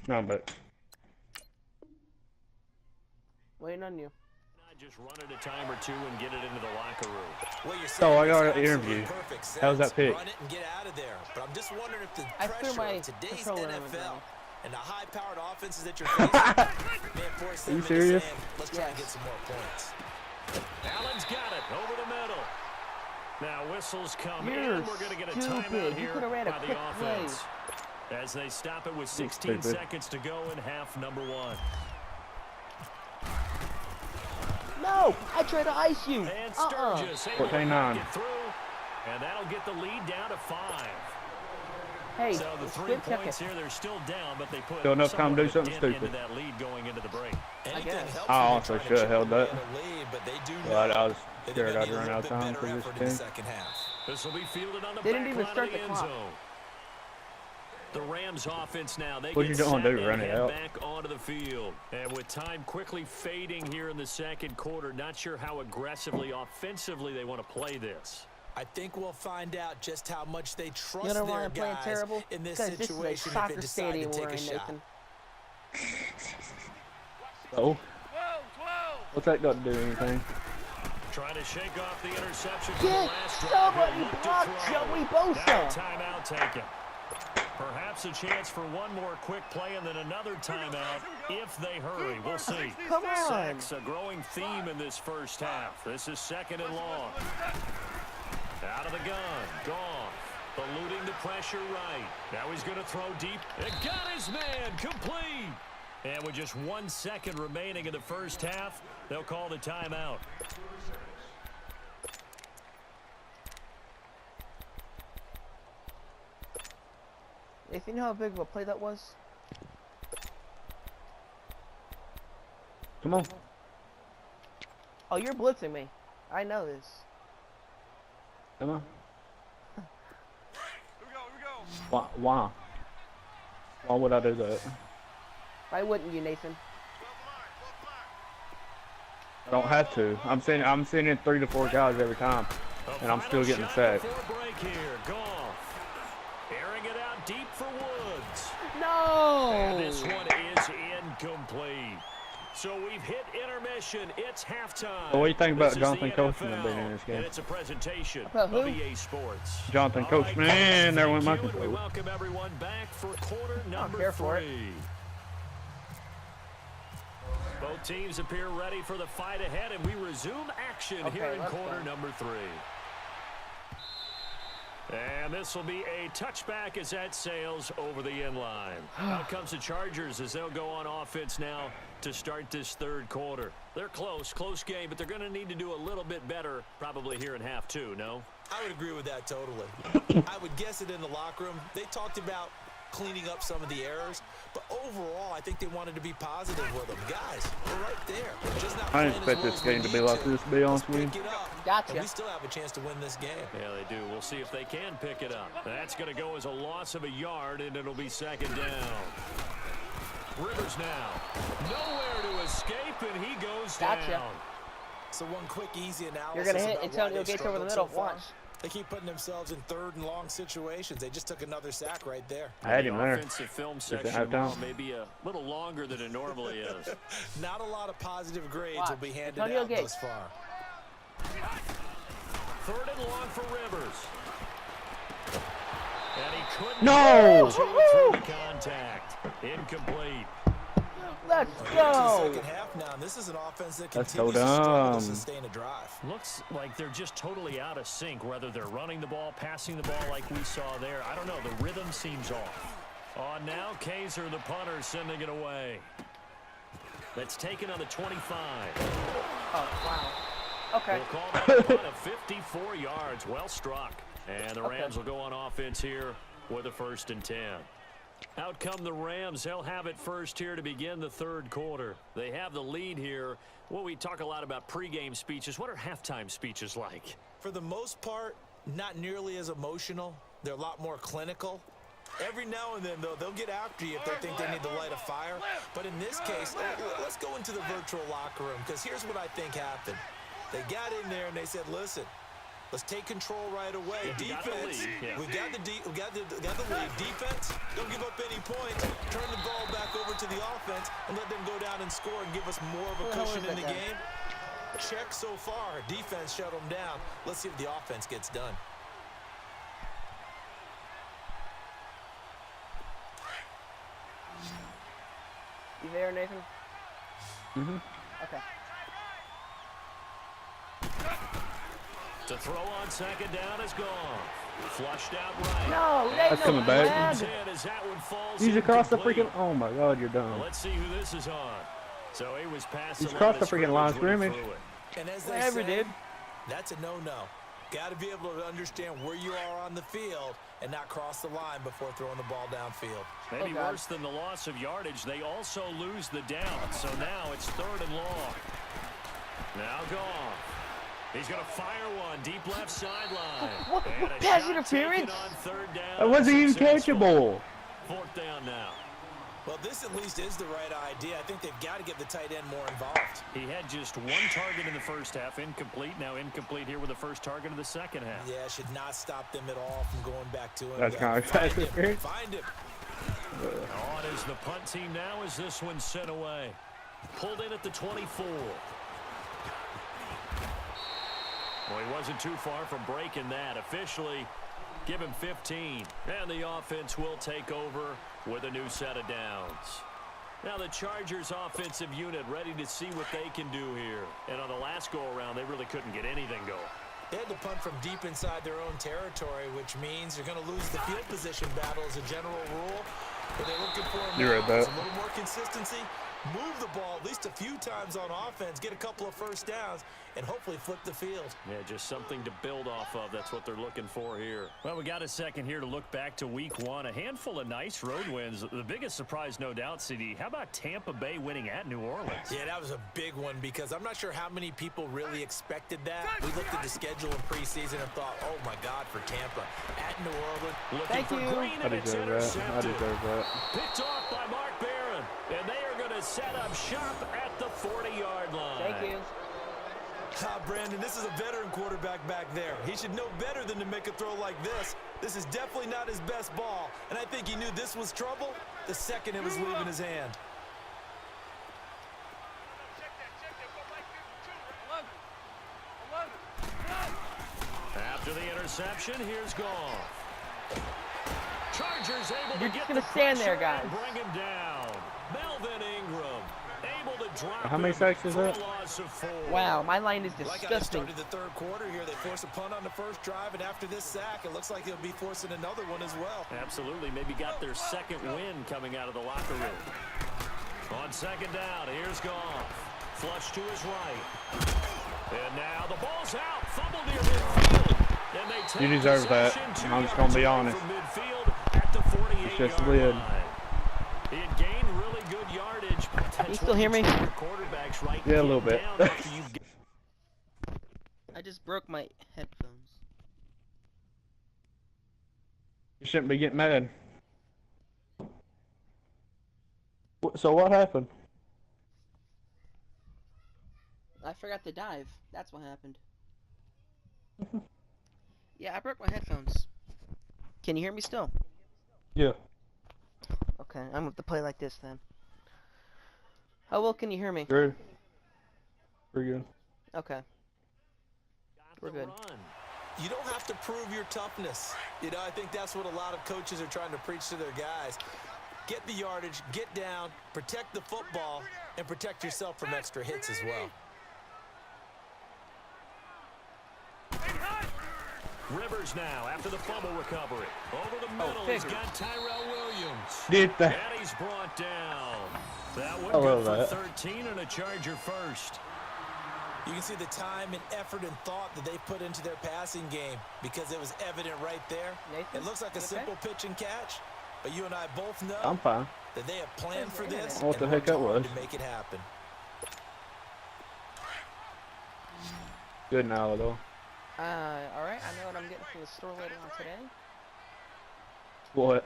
No, but Waiting on you. Just run it a time or two and get it into the locker room. Well, you're so I got an makes interview. perfect sense. How was that pick? Run it and get out of there. But I'm just wondering if the I threw pressure my of today's controller in NFL my and the high-powered offenses that you're facing may force them Are you into serious? saying, let's try and get some more points. Allen's got it over the middle. Now whistles come You're in. We're going to get a stupid. timeout You here coulda ran a by the quick offense. As they stop it with 16 seconds to go in half number one. No! I tried to ice you! And Sturgis able to 14-9. get through, and that'll get the lead down to 5. Hey, So the 3 points here, they're still down, but they put Still enough time to do something into stupid. that lead going into the break. Anything guess. helps I when also you're trying to should have chip held away that. at a lead, but they do But I was that scared they're I'd gonna run need a out of little time bit for better this effort in the game. second half. This will be fielded on the They didn't back even line start of the the end clock. zone. The Rams offense now, they What get you gonna set do, and run it head out? back onto the field. And with time quickly fading here in the second quarter, not sure how aggressively, offensively they want to play this. I think we'll find out just how much they trust You know why their I'm playing guys terrible? in this Because this is a situation if soccer they decide to stadium take we're a in, shot. Nathan. So, what's that got to do anything? Trying to shake off the interception from the Get last drive. somebody He'll look to block throw. Joey Now Bosa! timeout taken. Perhaps a chance for one more quick play and then another timeout if they hurry. We'll see. Come on! Sacks, a growing theme in this first half. This is second and long. Out of the gun. Goff. Eluding the pressure right. Now he's going to throw deep. And got his man. Complete. And with just 1 second remaining in the first half, they'll call the timeout. Nathan, you know how big of a play that was? Come on. Oh, you're blitzing me. I know this. Come on. Here we go. Why? Why would I do that? Why wouldn't you, Nathan? I don't have to. I'm sending 3 to 4 guys every time, and I'm still getting the sack. Break here. Goff. Airing it out deep for Woods. No! And this one is incomplete. So we've hit intermission. It's halftime. So what do you think about This is Jonathan the Coachman NFL, being in this game? And it's a presentation About who? of EA Sports. Jonathan All Coachman. right, Man, there went my thank you, and we controller. welcome everyone back for quarter number here for it. 3. Both teams appear ready for the fight ahead, and we resume action Okay, here in let's quarter go. number 3. And this will be a touchback as that sails over the inline. Out comes the Chargers as they'll go on offense now to start this third quarter. They're close game, but they're going to need to do a little bit better probably here in half two, no? I would agree with that totally. I would guess it in the locker room. They talked about cleaning up some of the errors, but overall, I think they wanted to be positive with them. Guys, we're right there. Just not I playing didn't expect as well this as we game to be need like this, to be honest with you. Pick it up. Gotcha. And we still have a chance to win this game. Yeah, they do. We'll see if they can pick it up. That's going to go as a loss of a yard, and it'll be second down. Rivers now. Nowhere to escape, and he goes Gotcha. down. So one quick, easy analysis. You're going to hit about Antonio why they Gates over the struggled middle. so far. Watch. They keep putting themselves in third and long situations. They just took another sack right there. I had him there. Offensive film section maybe a little longer than it normally is. Not a lot of positive grades Watch. will be handed Antonio out Gates. thus far. Third and long for Rivers. And he couldn't No! through the contact. Incomplete. Let's It's the go. second half now, and this is an offense that That's so continues to struggle dumb. to sustain a drive. Looks like they're just totally out of sync, whether they're running the ball, passing the ball like we saw there. I don't know. The rhythm seems off. On now, Kaiser, the punter, sending it away. That's taken on the 25. Oh, wow. Okay. We'll call that a punt of 54 yards. Well struck. And the Rams will go on offense here with a 1st and 10. Out come the Rams. They'll have it first here to begin the third quarter. They have the lead here. Well, we talk a lot about pregame speeches. What are halftime speeches like? For the most part, not nearly as emotional. They're a lot more clinical. Every now and then, though, they'll get after you if they think they need to light a fire. But in this case, let's go into the virtual locker room, because here's what I think happened. They got in there and they said, listen, let's take control right away. Defense, we got the lead. Defense, don't give up any points. Turn the ball back over to the offense and let them go down and score and give us more of a cushion in the game. Check so far. Defense shut them down. Let's see if the offense gets done. You there, Nathan? Mm-hmm. Okay. To throw on second down is gone. Flushed out right. No, That's coming back. As that one falls He's across the incomplete. freaking. Oh my God, you're Well, dumb. let's see who this is on. So he was past He's the across line the of freaking line of when he scrimmage. threw it. And as they Whatever, say, dude. that's a no-no. Got to be able to understand where you are on the field and not cross the line before throwing the ball downfield. Maybe God. worse than the loss of yardage, they also lose the down. So now it's 3rd and long. Now gone. He's going to fire one deep left sideline. What And a pass shot interference? taken on 3rd down. That wasn't even Successful. catchable. 4th down now. Well, this at least is the right idea. I think they've got to get the tight end more involved. He had just 1 target in the first half, incomplete. Now incomplete here with the first target of the second half. Yeah, should not stop them at all from going back to him. That's kind of Find fast him. interference. Find him. On is the punt team now as this one's sent away. Pulled in at the 24. Well, he wasn't too far from breaking that. Officially, give him 15. And the offense will take over with a new set of downs. Now the Chargers offensive unit ready to see what they can do here. And on the last go-around, they really couldn't get anything going. They had to punt from deep inside their own territory, which means they're going to lose the field position battle as a general rule. What they're looking for You read now that. is a little more consistency, move the ball at least a few times on offense, get a couple of first downs, and hopefully flip the field. Yeah, just something to build off of. That's what they're looking for here. Well, we got a second here to look back to week 1. A handful of nice road wins. The biggest surprise, no doubt, CD. How about Tampa Bay winning at New Orleans? Yeah, that was a big one because I'm not sure how many people really expected that. We looked at the schedule in preseason and thought, oh my God, for Tampa at New Orleans. Looking Thank for you. Green, I and it's deserve that. I intercepted. deserve that. Picked off by Mark Barron. And they are going to set up shop at the 40-yard line. Thank you. Ah, Brandon, this is a veteran quarterback back there. He should know better than to make a throw like this. This is definitely not his best ball, and I think he knew this was trouble the second it was leaving his hand. After the interception, here's Goff. Chargers able You're to just get gonna the stand there, pressure guys. and bring him down. Melvin Ingram able to drop How many him sacks is for a that? loss of 4. Wow, my line is Like how they disgusting. started the third quarter here. They forced a punt on the first drive, and after this sack, it looks like they'll be forcing another one as well. Absolutely. Maybe got their second win coming out of the locker room. On second down, here's Goff. Flush to his right. And now the ball's out. Fumble near midfield. And they take You deserve that. possession 2 I'm just gonna be yards away honest. from midfield at the 48-yard It's just weird. line. He had gained really good yardage. But that's You still what hear me? you tell your quarterbacks, right? Yeah, a little Get bit. down after you get- I just broke my headphones. You shouldn't be getting mad. So what happened? I forgot to dive. That's what happened. Yeah, I broke my headphones. Can you hear me still? Yeah. Okay, I'm going to play like this then. How well can you hear me? Good. Pretty good. Okay. We're good. You don't have to prove your toughness. You know, I think that's what a lot of coaches are trying to preach to their guys. Get the yardage, get down, protect the football, and protect yourself from extra hits as well. Rivers now after the fumble recovery. Over the middle, he's figure. got Tyrell Williams. Did that. And he's brought down. That one I good love for that. 13 and a Charger first. You can see the time and effort and thought that they put into their passing game because it was evident right there. Nathan, It looks like a you okay? simple pitch and catch, but you and I both know I'm fine. that they have planned for this What the and heck worked that hard was? to make it happen. Good now, though. Alright, I know what I'm getting from the store later on today. What?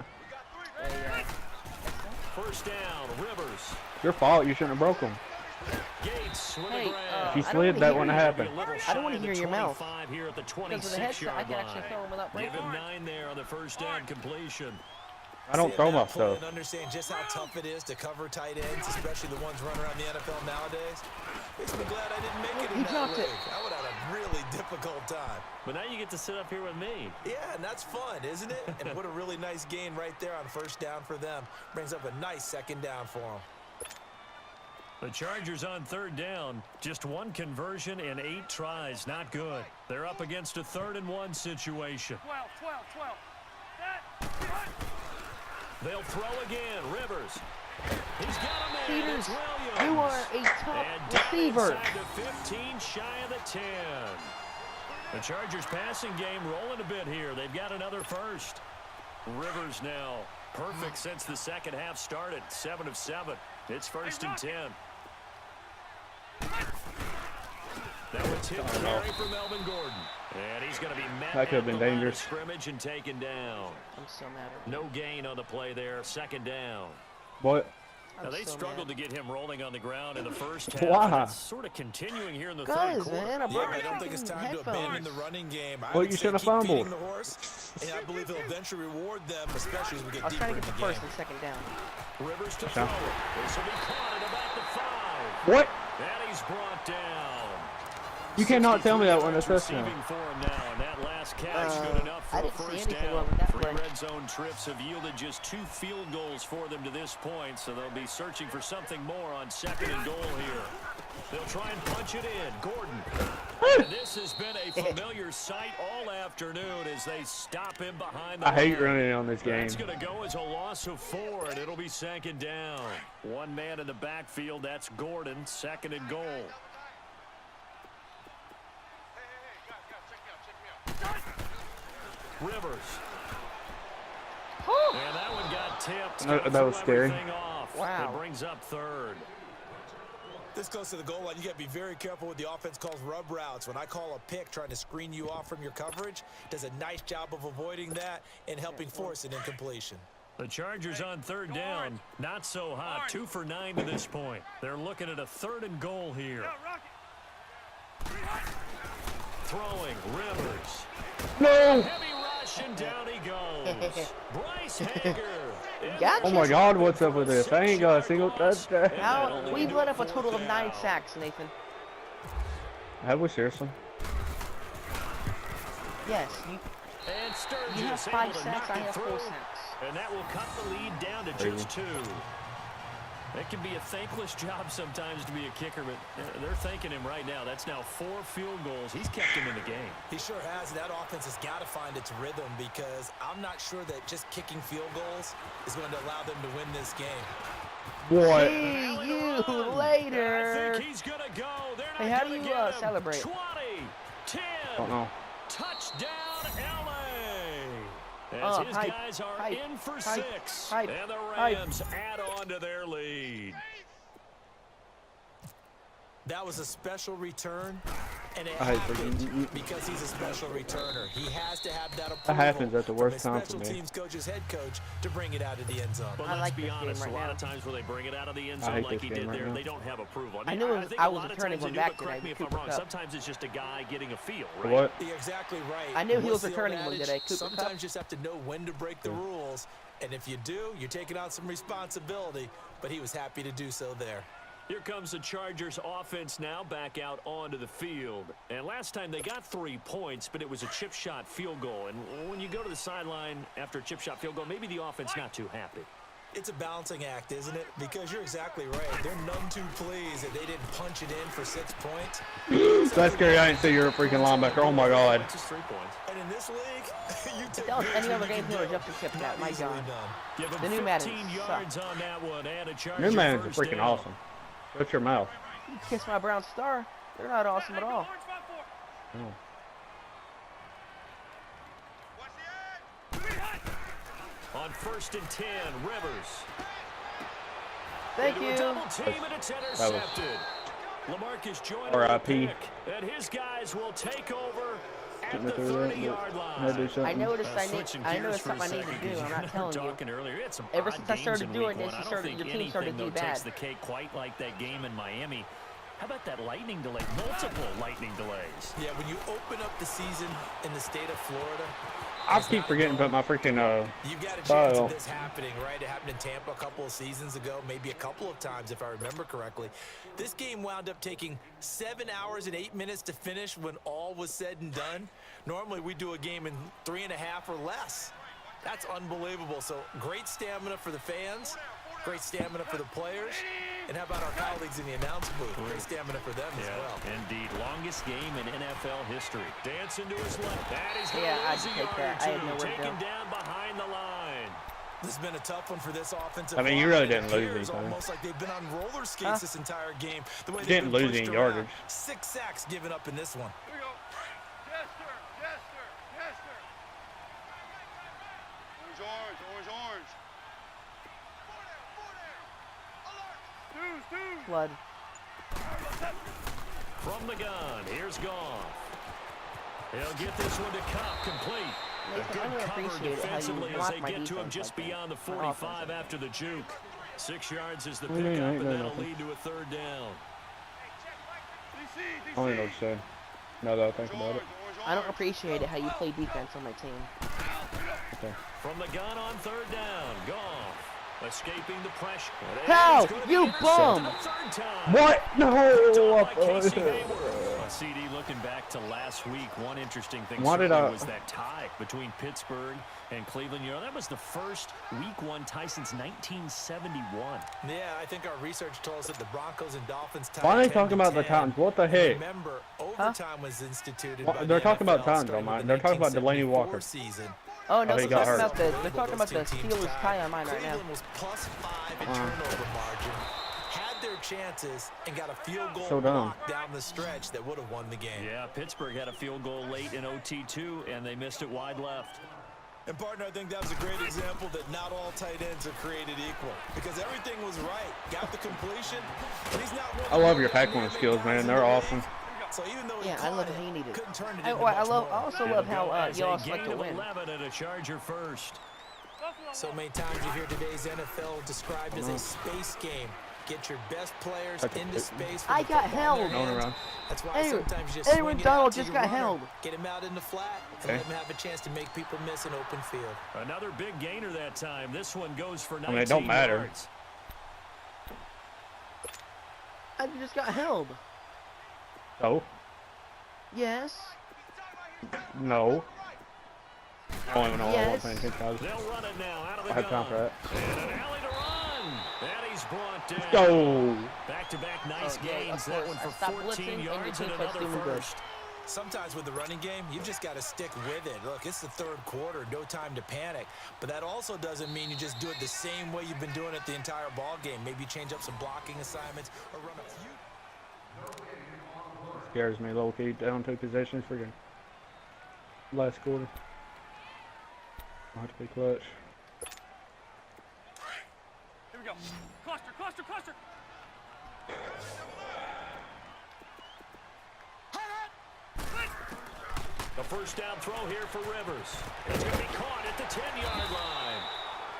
First down, Rivers. Your fault. You shouldn't have broke them. Gates with Hey, the grab. If you I don't slid, wanna that hear wouldn't you. happen. I don't want to hear your mouth. Here at the Because of the headset, I 26-yard can actually line. throw them without Give breaking. him 9 there on the first down completion. I don't See throw it now my play stuff. and understand just how tough it is to cover tight ends, especially the ones running around the NFL nowadays. Makes me glad I didn't make it He in that dropped it. league. I would have had a really difficult time. But now you get to sit up here with me. Yeah, and that's fun, isn't it? And what a really nice gain right there on first down for them. Brings up a nice second down for them. The Chargers on third down. Just one conversion in 8 tries. Not good. They're up against a 3rd and 1 situation. 12, 12, 12. They'll throw again. Rivers. He's got a man. Peters, It's Williams. you are a top And down receiver. inside the 15, shy of the 10. The Chargers passing game rolling a bit here. They've got another first. Rivers now perfect since the second half started. 7 of 7. It's 1st and 10. That would tip carry for Melvin Gordon. And he's going to be met That could have at been the line of dangerous. scrimmage and taken down. I'm so mad at No gain on the play there. 2nd down. What? Now, they so struggled mad. to get him rolling on the ground in the first half. Why? And it's sort of continuing here in the third Guys, quarter. man, I Yeah, broke but I my don't think it's freaking time to abandon headphones. the running game. I Well, would you say shouldn't keep have feeding fumbled. the horse, and I believe he'll eventually reward them, especially as we get I was deeper trying to in get the the game. first and second down. Rivers to Okay. throw it. This will be caught at about the 5. What? And he's brought down. You cannot tell me that one 63 is yards touchdown. receiving for him now, and that last catch good enough for I a didn't see first anything down. wrong with that 3 play. red zone trips have yielded just 2 field goals for them to this point, so they'll be searching for something more on 2nd and goal here. They'll try and punch it in. Gordon. And this has been a familiar sight all afternoon as they stop him behind the I hate line. running on this game. That's going to go as a loss of 4, and it'll be 2nd down. One man in the backfield, that's Gordon, 2nd and goal. Rivers. And that one got tipped. That was scary. Everything off. Wow. It brings up 3rd. This close to the goal line, you got to be very careful with the offense calls rub routes. When I call a pick trying to screen you off from your coverage, does a nice job of avoiding that and helping force an incompletion. The Chargers on 3rd down. Not so hot. 2 for 9 to this point. They're looking at a 3rd and goal here. Throwing. Rivers. No! Heavy rush and down he goes. Bryce Hager. Gotcha. Oh my God, what's up with this? I ain't got a single touchdown. Now, we've let up a total of 9 sacks, Nathan. Have we seriously? Yes, you And Sturgis have able 5 to sacks, knock I it have 4 through. sacks. And that will cut the lead down to Crazy. just 2. It can be a thankless job sometimes to be a kicker, but they're thanking him right now. That's now 4 field goals. He's kept him in the game. He sure has. That offense has got to find its rhythm because I'm not sure that just kicking field goals is going to allow them to win this game. What? See you later. I think he's going to go. They're not Hey, how do gonna you get him. celebrate? 20, 10, Don't know. touchdown, LA. As his guys are in for 6. And the Rams add on to their lead. That was a special return, and it I hate happened because he's a special returner. He has to have that approval That happens at the worst from time his for special me. teams coach's head coach to bring it out of the end zone. But I let's like be this honest, game a right lot now. of times when they bring it out of the end I zone hate like this he game did right there, now. they don't have approval. I knew I think I a was lot of returning times one they do, back but correct today, me if I'm Cooper wrong. Kupp. Sometimes it's just a guy getting a feel, right? What? You're exactly right. I knew he was What's the old returning one adage? today, Cooper Kupp. Sometimes you just have to know when to break the rules, and if you do, you're taking on some responsibility, but he was happy to do so there. Here comes the Chargers offense now back out onto the field. And last time they got 3 points, but it was a chip shot field goal. And when you go to the sideline after a chip shot field goal, maybe the offense not too happy. It's a balancing act, isn't it? Because you're exactly right. They're none too pleased that they didn't punch it in for 6 points. That's scary. I didn't see you're a freaking linebacker. Oh my god. It's just 3 points. And in this league, you take That was any what other you game can he would get. have just chipped Not out. My easily God. done. Give him The new Madden 15 yards sucks. on that one and a Charger New Madden's first freaking down. awesome. Shut your mouth. You kiss my brown star. They're not awesome at all. Oh. On 1st and 10, Rivers. Thank Into a you. double team and it's intercepted. LaMarcus Joyner R.I.P. and his guys will take over at Getting the it through that, 30-yard but line. do I something. noticed Switching I gears noticed for a something I need second, to do. 'cause I'm you not were telling you. talking earlier. It's some Ever odd since I games started in doing week this, one. you I don't started- think your team started to anything, do though, takes bad. the cake quite like that game in Miami. How about that lightning delay? Multiple lightning delays. Yeah, when you open up the season in the state of Florida, I it's keep not forgetting to put my freaking you've got a chance file. of this happening, right? It happened in Tampa a couple of seasons ago, maybe a couple of times if I remember correctly. This game wound up taking 7 hours and 8 minutes to finish when all was said and done. Normally we do a game in 3.5 or less. That's unbelievable. So great stamina for the fans, great stamina for the players, and how about our colleagues in the announce booth? Great stamina for them as well. Indeed. Longest game in NFL history. Dancing to his left. That is going Yeah, to I'd lose a take yard that. or I had two. nowhere to Taken go. down behind the line. This has been a tough one for this offensive I mean, you line. really It didn't lose appears anything. almost like they've been on roller skates this entire game. The way You they've didn't been lose pushed any around. yardage. 6 sacks given up in this one. Here we go. Yes, sir. Yes, sir. Yes, sir. Orange, orange, orange, orange. Dude. Flood. From the gun, here's Goff. He'll get this one to Kupp, complete. A Nathan, I good really cover appreciate it how you defensively as block they my get to him defense just like that. beyond the My 45 offense. after the juke. 6 yards is the What do you pickup, mean? I and ain't doing that'll nothing. lead to a 3rd down. DC, I don't even know what to say. Now that I think about it. I don't appreciate it how you play defense on my team. Okay. From the gun on 3rd down, Goff escaping the pressure. And How? he's gonna be You intercepted bum! a 3rd time. What? No! Done by Casey Hayward. CD, looking back to last week, one interesting thing Why did certainly I- was that tie between Pittsburgh and Cleveland. You know, that was the first Week 1 tie since 1971. Yeah, I think our research told us that the Broncos and Dolphins tied Why are they 10 talking to about the 10. Titans? What the And heck? Remember, overtime was instituted Well, by they're the talking about NFL Titans, starting don't with mind. the They're talking about Delaney 1974 Walker. season. Oh no, he they're got talking hurt. about they're talking about the Those two teams Steelers tied. tie on mine right now. Cleveland was +5 in turnover margin, had their chances, and got a field goal So dumb. block down the stretch that would have won the game. Yeah, Pittsburgh had a field goal late in OT too, and they missed it wide left. And partner, I think that was a great example that not all tight ends are created equal, because everything was right. Got the completion, but he's not one of I the love your more pack one dynamic skills, guys man. in They're the awesome. league. So even though he Yeah, I caught love it, how you need it. couldn't turn it I into much love. more. I also It'll love go how as y'all a select gain to of win. 11 and a Charger first. So many times you hear today's NFL described as a space game. Get your best players into space. I got held. Going around. That's why Aaron- sometimes you just Aaron swing it Donald out to just your got runner, held. Get him out in the flat and Okay. let him have a chance to make people miss an open field. Another big gainer that time. This one goes for 19 I mean, it don't matter. yards. I just got held. Oh? Yes. No. I don't even know what Yes. I'm paying attention to. They'll run it now out of the I have time for gun. that. And an alley to run. And he's brought down. Go. Back-to-back nice Oh, yeah, gains. of That course. one for Stop 14 blitzing, yards and and you keep another doing good. first. Sometimes with the running game, you just got to stick with it. Look, it's the third quarter, no time to panic. But that also doesn't mean you just do it the same way you've been doing it the entire ball game. Maybe change up some blocking assignments or run a few. Scares me low-key. Down 2 possessions. Freaking last quarter. I'll have to be clutch. Here we go. Cluster, cluster, cluster. The first down throw here for Rivers. It's going to be caught at the 10-yard line.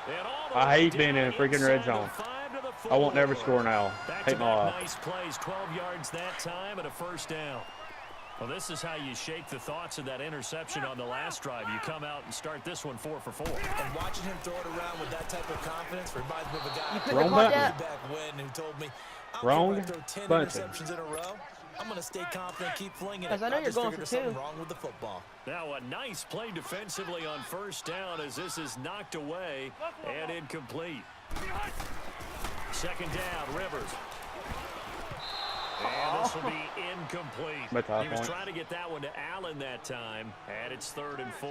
And all the I way hate being in down freaking red inside zone. the 5 to the I won't 4. never score now. Hate my life. Nice plays, 12 yards that time and a first down. Well, this is how you shake the thoughts of that interception on the last drive. You come out and start this one 4 for 4. And watching him throw it around with that type of confidence reminds me of a guy couldn't have caught that? back when who told me, Wrong if I throw 10 button. interceptions in a row, I'm going to stay confident, keep flinging it. Because I know you're just going figured for there's 2. something wrong with the football. Now a nice play defensively on first down as this is knocked away and incomplete. Second down, Rivers. And this will be incomplete. He was trying to get that one to Allen that time, and it's 3rd and 4.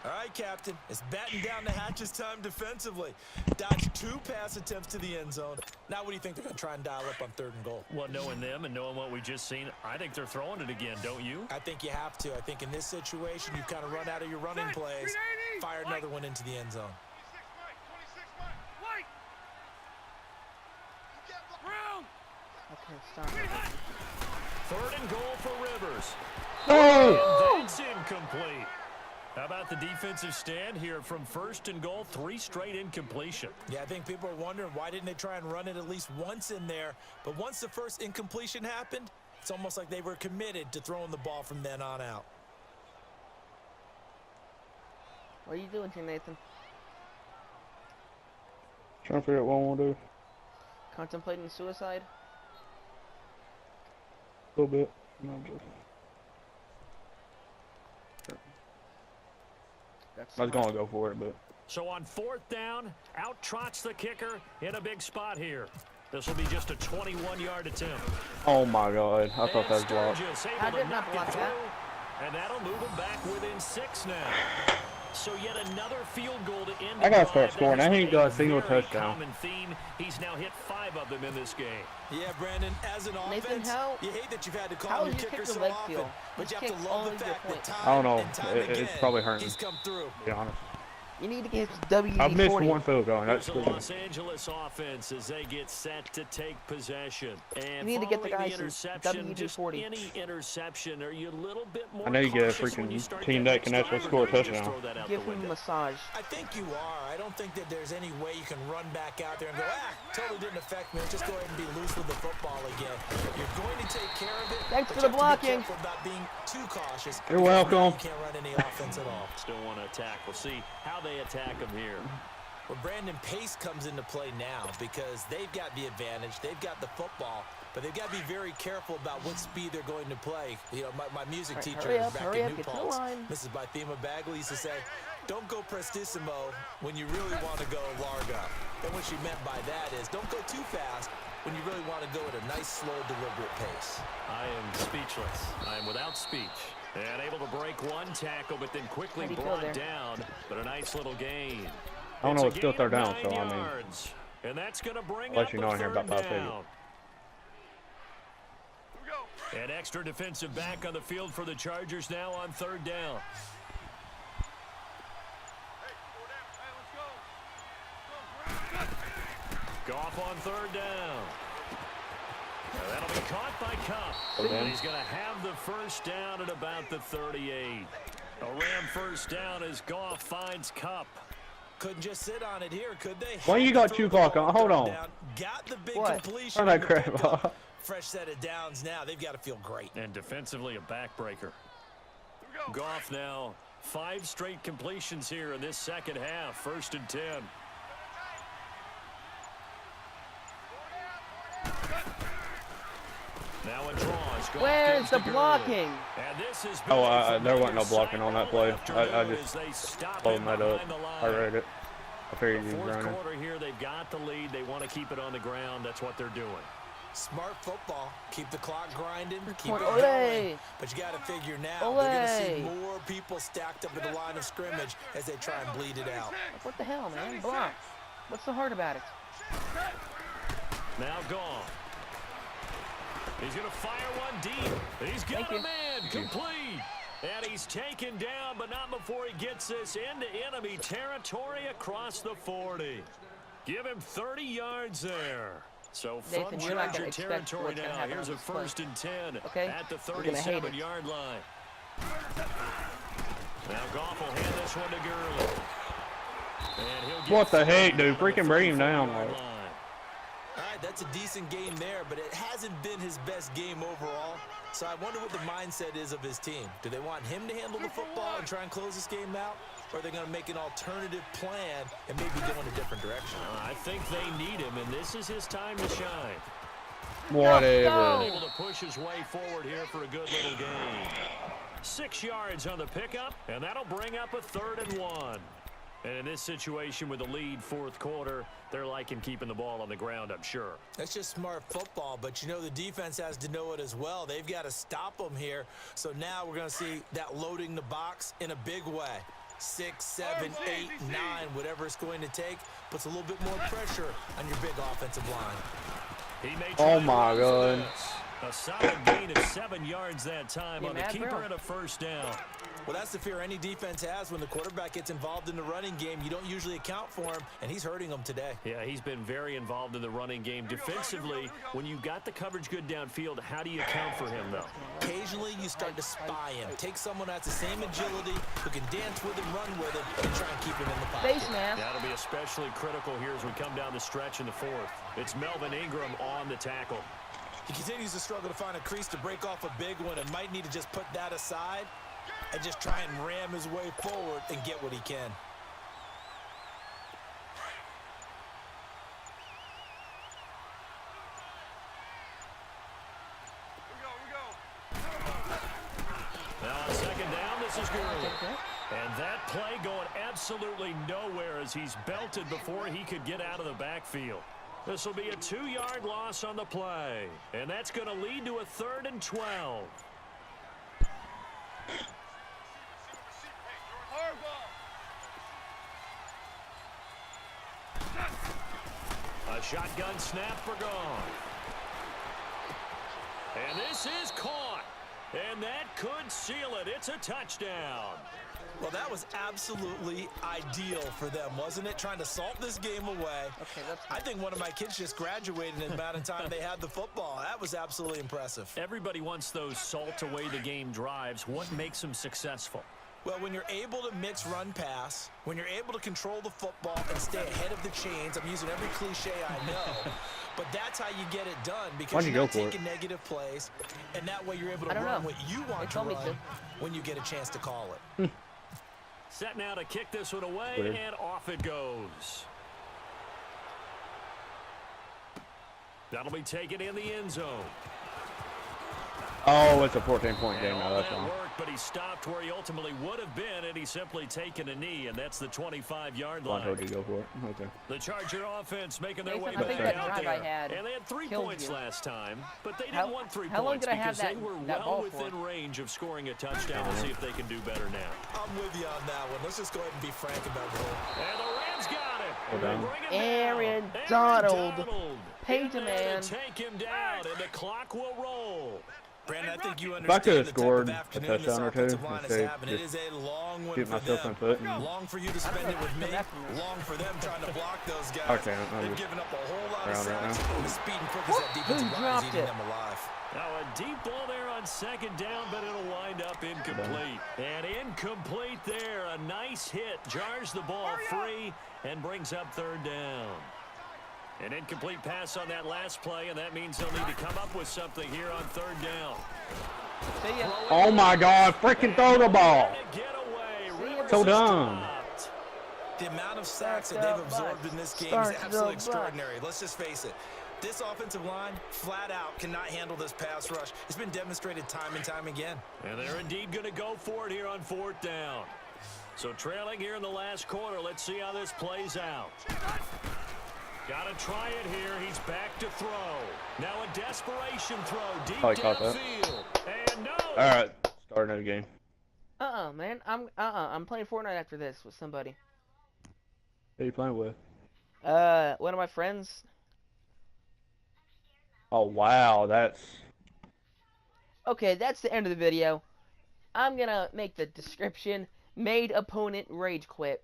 All right, Captain. It's batten down the hatches time defensively. Dodged 2 pass attempts to the end zone. Now what do you think they're going to try and dial up on 3rd and goal? Well, knowing them and knowing what we just seen, I think they're throwing it again, don't you? I think you have to. I think in this situation, you've kind of run out of your running plays. Fire another one into the end zone. 26 Brown. Okay, stop. 3rd and goal for Rivers. Oh! And that's incomplete. How about the defensive stand here from 1st and goal, 3 straight incompletion. Yeah, I think people are wondering why didn't they try and run it at least once in there. But once the first incompletion happened, it's almost like they were committed to throwing the ball from then on out. What are you doing here, Nathan? Trying to figure out what I want to do. Contemplating suicide? A little bit. No, I'm joking. I was going to go for it, but... So on 4th down, out trots the kicker in a big spot here. This will be just a 21-yard attempt. Oh, my God. I thought that was blocked. Sturgis able How to did not knock block it that? through, and that'll move them back within 6 now. So yet another field goal to end. I got to start scoring. I ain't got a single touchdown. Common theme. He's now hit 5 of them in this game. Yeah, Brandon, as an Nathan, offense, how- you hate that you've had to how call is your your kicker kicker so leg often, feel? but He you have kicks to love only the good fact that points. time I don't know. and time It's again, probably hurting. he's come through. To be honest. You need to get WD-40. I've missed 1 field goal. That's Here's the good. Los Angeles offense as they get set to take possession. And You need to get the following guys some interception, just WD-40. any interception, are you a little bit more I know you get a cautious when you freaking start team that that can next actually drive, score a or do you just touchdown. throw that out Give the him a window? massage. I think you are. I don't think that there's any way you can run back out there and go, totally didn't affect me. Just go ahead and be loose with the football again. You're going to take care of it. Thanks but for you the have to be blocking. careful about being too cautious. You're because now welcome. You can't run any offense at all. Still want to attack. We'll see how they attack him here. Well, Brandon, pace comes into play now because they've got the advantage. They've got the football, but they've got to be very careful about what speed they're going to play. You know, my music All right, teacher hurry up, back hurry in up, New get to the Paltz, line. Mrs. Bythema Bagley, used to say, don't go prestissimo when you really want to go largo. And what she meant by that is don't go too fast when you really want to go at a nice, slow, deliberate pace. I am speechless. I am without speech. And able to break 1 tackle, but then quickly How do you feel brought there? down. But a nice little gain. I don't know, It's it's still a third gain down, of so 9 I mean... yards. And that's going to bring I'll let up you know a in here third about 5 seconds. down. Here we go. An extra defensive back on the field for the Chargers now on 3rd down. Hey, 4 down. Hey, let's go. Goff on 3rd down. Now that'll be caught by Cup. Okay. And he's going to have the first down at about the 38. A Ram first down as Goff finds Cup. Couldn't just sit on it here, could they? Why you got 2 clock on? Hold on. Got the big What? completion. Turn that and the crap pickup. off. Fresh set of downs now. They've got to feel great. And defensively, a backbreaker. Here we go. Goff now 5 straight completions here in this second half. 1st and 10. Now a draws. Goff Where's gives the to Gurley. blocking? And this is Oh, big from there the wasn't no other blocking on that sideline play. afternoon I just as they stop Blowing him that up. behind the I line. read it. I figured The you was fourth running. quarter here, they've got the lead. They want to keep it on the ground. That's what they're doing. Smart football. Keep the clock grinding, keep Point. it Ole. going. But you got to figure now, Ole. they're going to see more people stacked up at the line of scrimmage as they try and bleed it out. What the hell, man? Block. What's so hard about it? Now gone. He's going to fire one deep. He's got a man complete. And he's taken down, but not before he gets this into enemy territory across the 40. Give him 30 yards there. So from Nathan, you're not gonna Charger expect territory what's gonna now, happen here's on a this play. 1st and 10 Okay? at the You're gonna hate it. 37-yard line. Now Goff will hand this one to Gurley. And he'll get What the heck, dude? on the Freaking bring him down, 34-yard like. line. All right, that's a decent game there, but it hasn't been his best game overall. So I wonder what the mindset is of his team. Do they want him to handle the football and try and close this game out? Or are they going to make an alternative plan and maybe go in a different direction? I think they need him, and this is his time to shine. Whatever. Able to push his way forward here for a good little gain. 6 yards on the pickup, and that'll bring up a 3rd and 1. And in this situation with the lead 4th quarter, they're liking keeping the ball on the ground, I'm sure. That's just smart football, but you know the defense has to know it as well. They've got to stop them here. So now we're going to see that loading the box in a big way. 6, 7, 8, 9, whatever it's going to take, puts a little bit more pressure on your big offensive line. He may Oh try my to run for God. this. A solid gain of 7 yards that time on the mad, keeper bro? and a 1st down. Well, that's the fear any defense has when the quarterback gets involved in the running game. You don't usually account for him, and he's hurting them today. Yeah, he's been very involved in the running game. Defensively, when you got the coverage good downfield, how do you account for him, though? Occasionally, you start to spy him. Take someone who has the same agility, who can dance with him, run with him, and try and keep him in the pocket. Face mask. That'll be especially critical here as we come down the stretch in the 4th. It's Melvin Ingram on the tackle. He continues to struggle to find a crease to break off a big one and might need to just put that aside and just try and ram his way forward and get what he can. Now on 2nd down, this is Gurley. And that play going absolutely nowhere as he's belted before he could get out of the backfield. This will be a 2-yard loss on the play. And that's going to lead to a 3rd and 12. A shotgun snap for Goff. And this is caught. And that could seal it. It's a touchdown. Well, that was absolutely ideal for them, wasn't it? Trying to salt this game away. Okay, that's I think one of my kids just graduated in the amount of time they had the football. That was absolutely impressive. Everybody wants those salt away the game drives. What makes them successful? Well, when you're able to mix run pass, when you're able to control the football and stay ahead of the chains, I'm using every cliche I know, but that's how you get it done because you're not taking negative plays, and that way you're able to run what you want to run when you get a chance to call it. Set now to kick this one away, and off it goes. That'll be taken in the end zone. Oh, it's a 14-point game now. That's that fine. worked, but he stopped where he ultimately would have been, and he's simply taken a knee, and that's the 25-yard I line. told you to go for it. Okay. The Charger offense making their way I think back that out drive there. I had And they had 3 killed points you. last time, but they didn't How- want 3 how long points did I have because that- they were that well ball within for? range of scoring a touchdown. We'll see if they can do better now. I'm with you on that one. Let's just go ahead and be frank about it. And the Rams got it. Well done. They bring him Aaron down. Donald. Donald. Page In a there man. to take him down, and the clock will roll. Brandon, I think you If I could understand have the type scored of a afternoon this touchdown or two offensive line is instead of having. It is just a long one shoot for myself in them. the foot and- Long for you to spend it with me. Long for them trying to block those guys. Okay, I'm They've just given up a whole lot of around right sacks. And the speed and quickness that defensive line is dropped eating it? them alive. Now a deep ball there on 2nd down, but it'll wind up incomplete. And incomplete there. A nice hit. Jars the ball free and brings up 3rd down. An incomplete pass on that last play, and that means they'll need to come up with something here on 3rd down. See ya. Oh my God! Freaking throw the ball. Get away. Rivers So is dumb. stopped. The amount of sacks that they've absorbed in this game is absolutely extraordinary. Let's just face it. This offensive line, flat out, cannot handle this pass rush. It's been demonstrated time and time again. And they're indeed going to go for it here on 4th down. So trailing here in the last quarter. Let's see how this plays out. Got to try it here. He's back to throw. Now a desperation throw deep downfield. And no. All right, start another game. Man. I'm playing Fortnite after this with somebody. Who are you playing with? One of my friends. Oh wow, that's. Okay, that's the end of the video. I'm gonna make the description. Made opponent rage quit.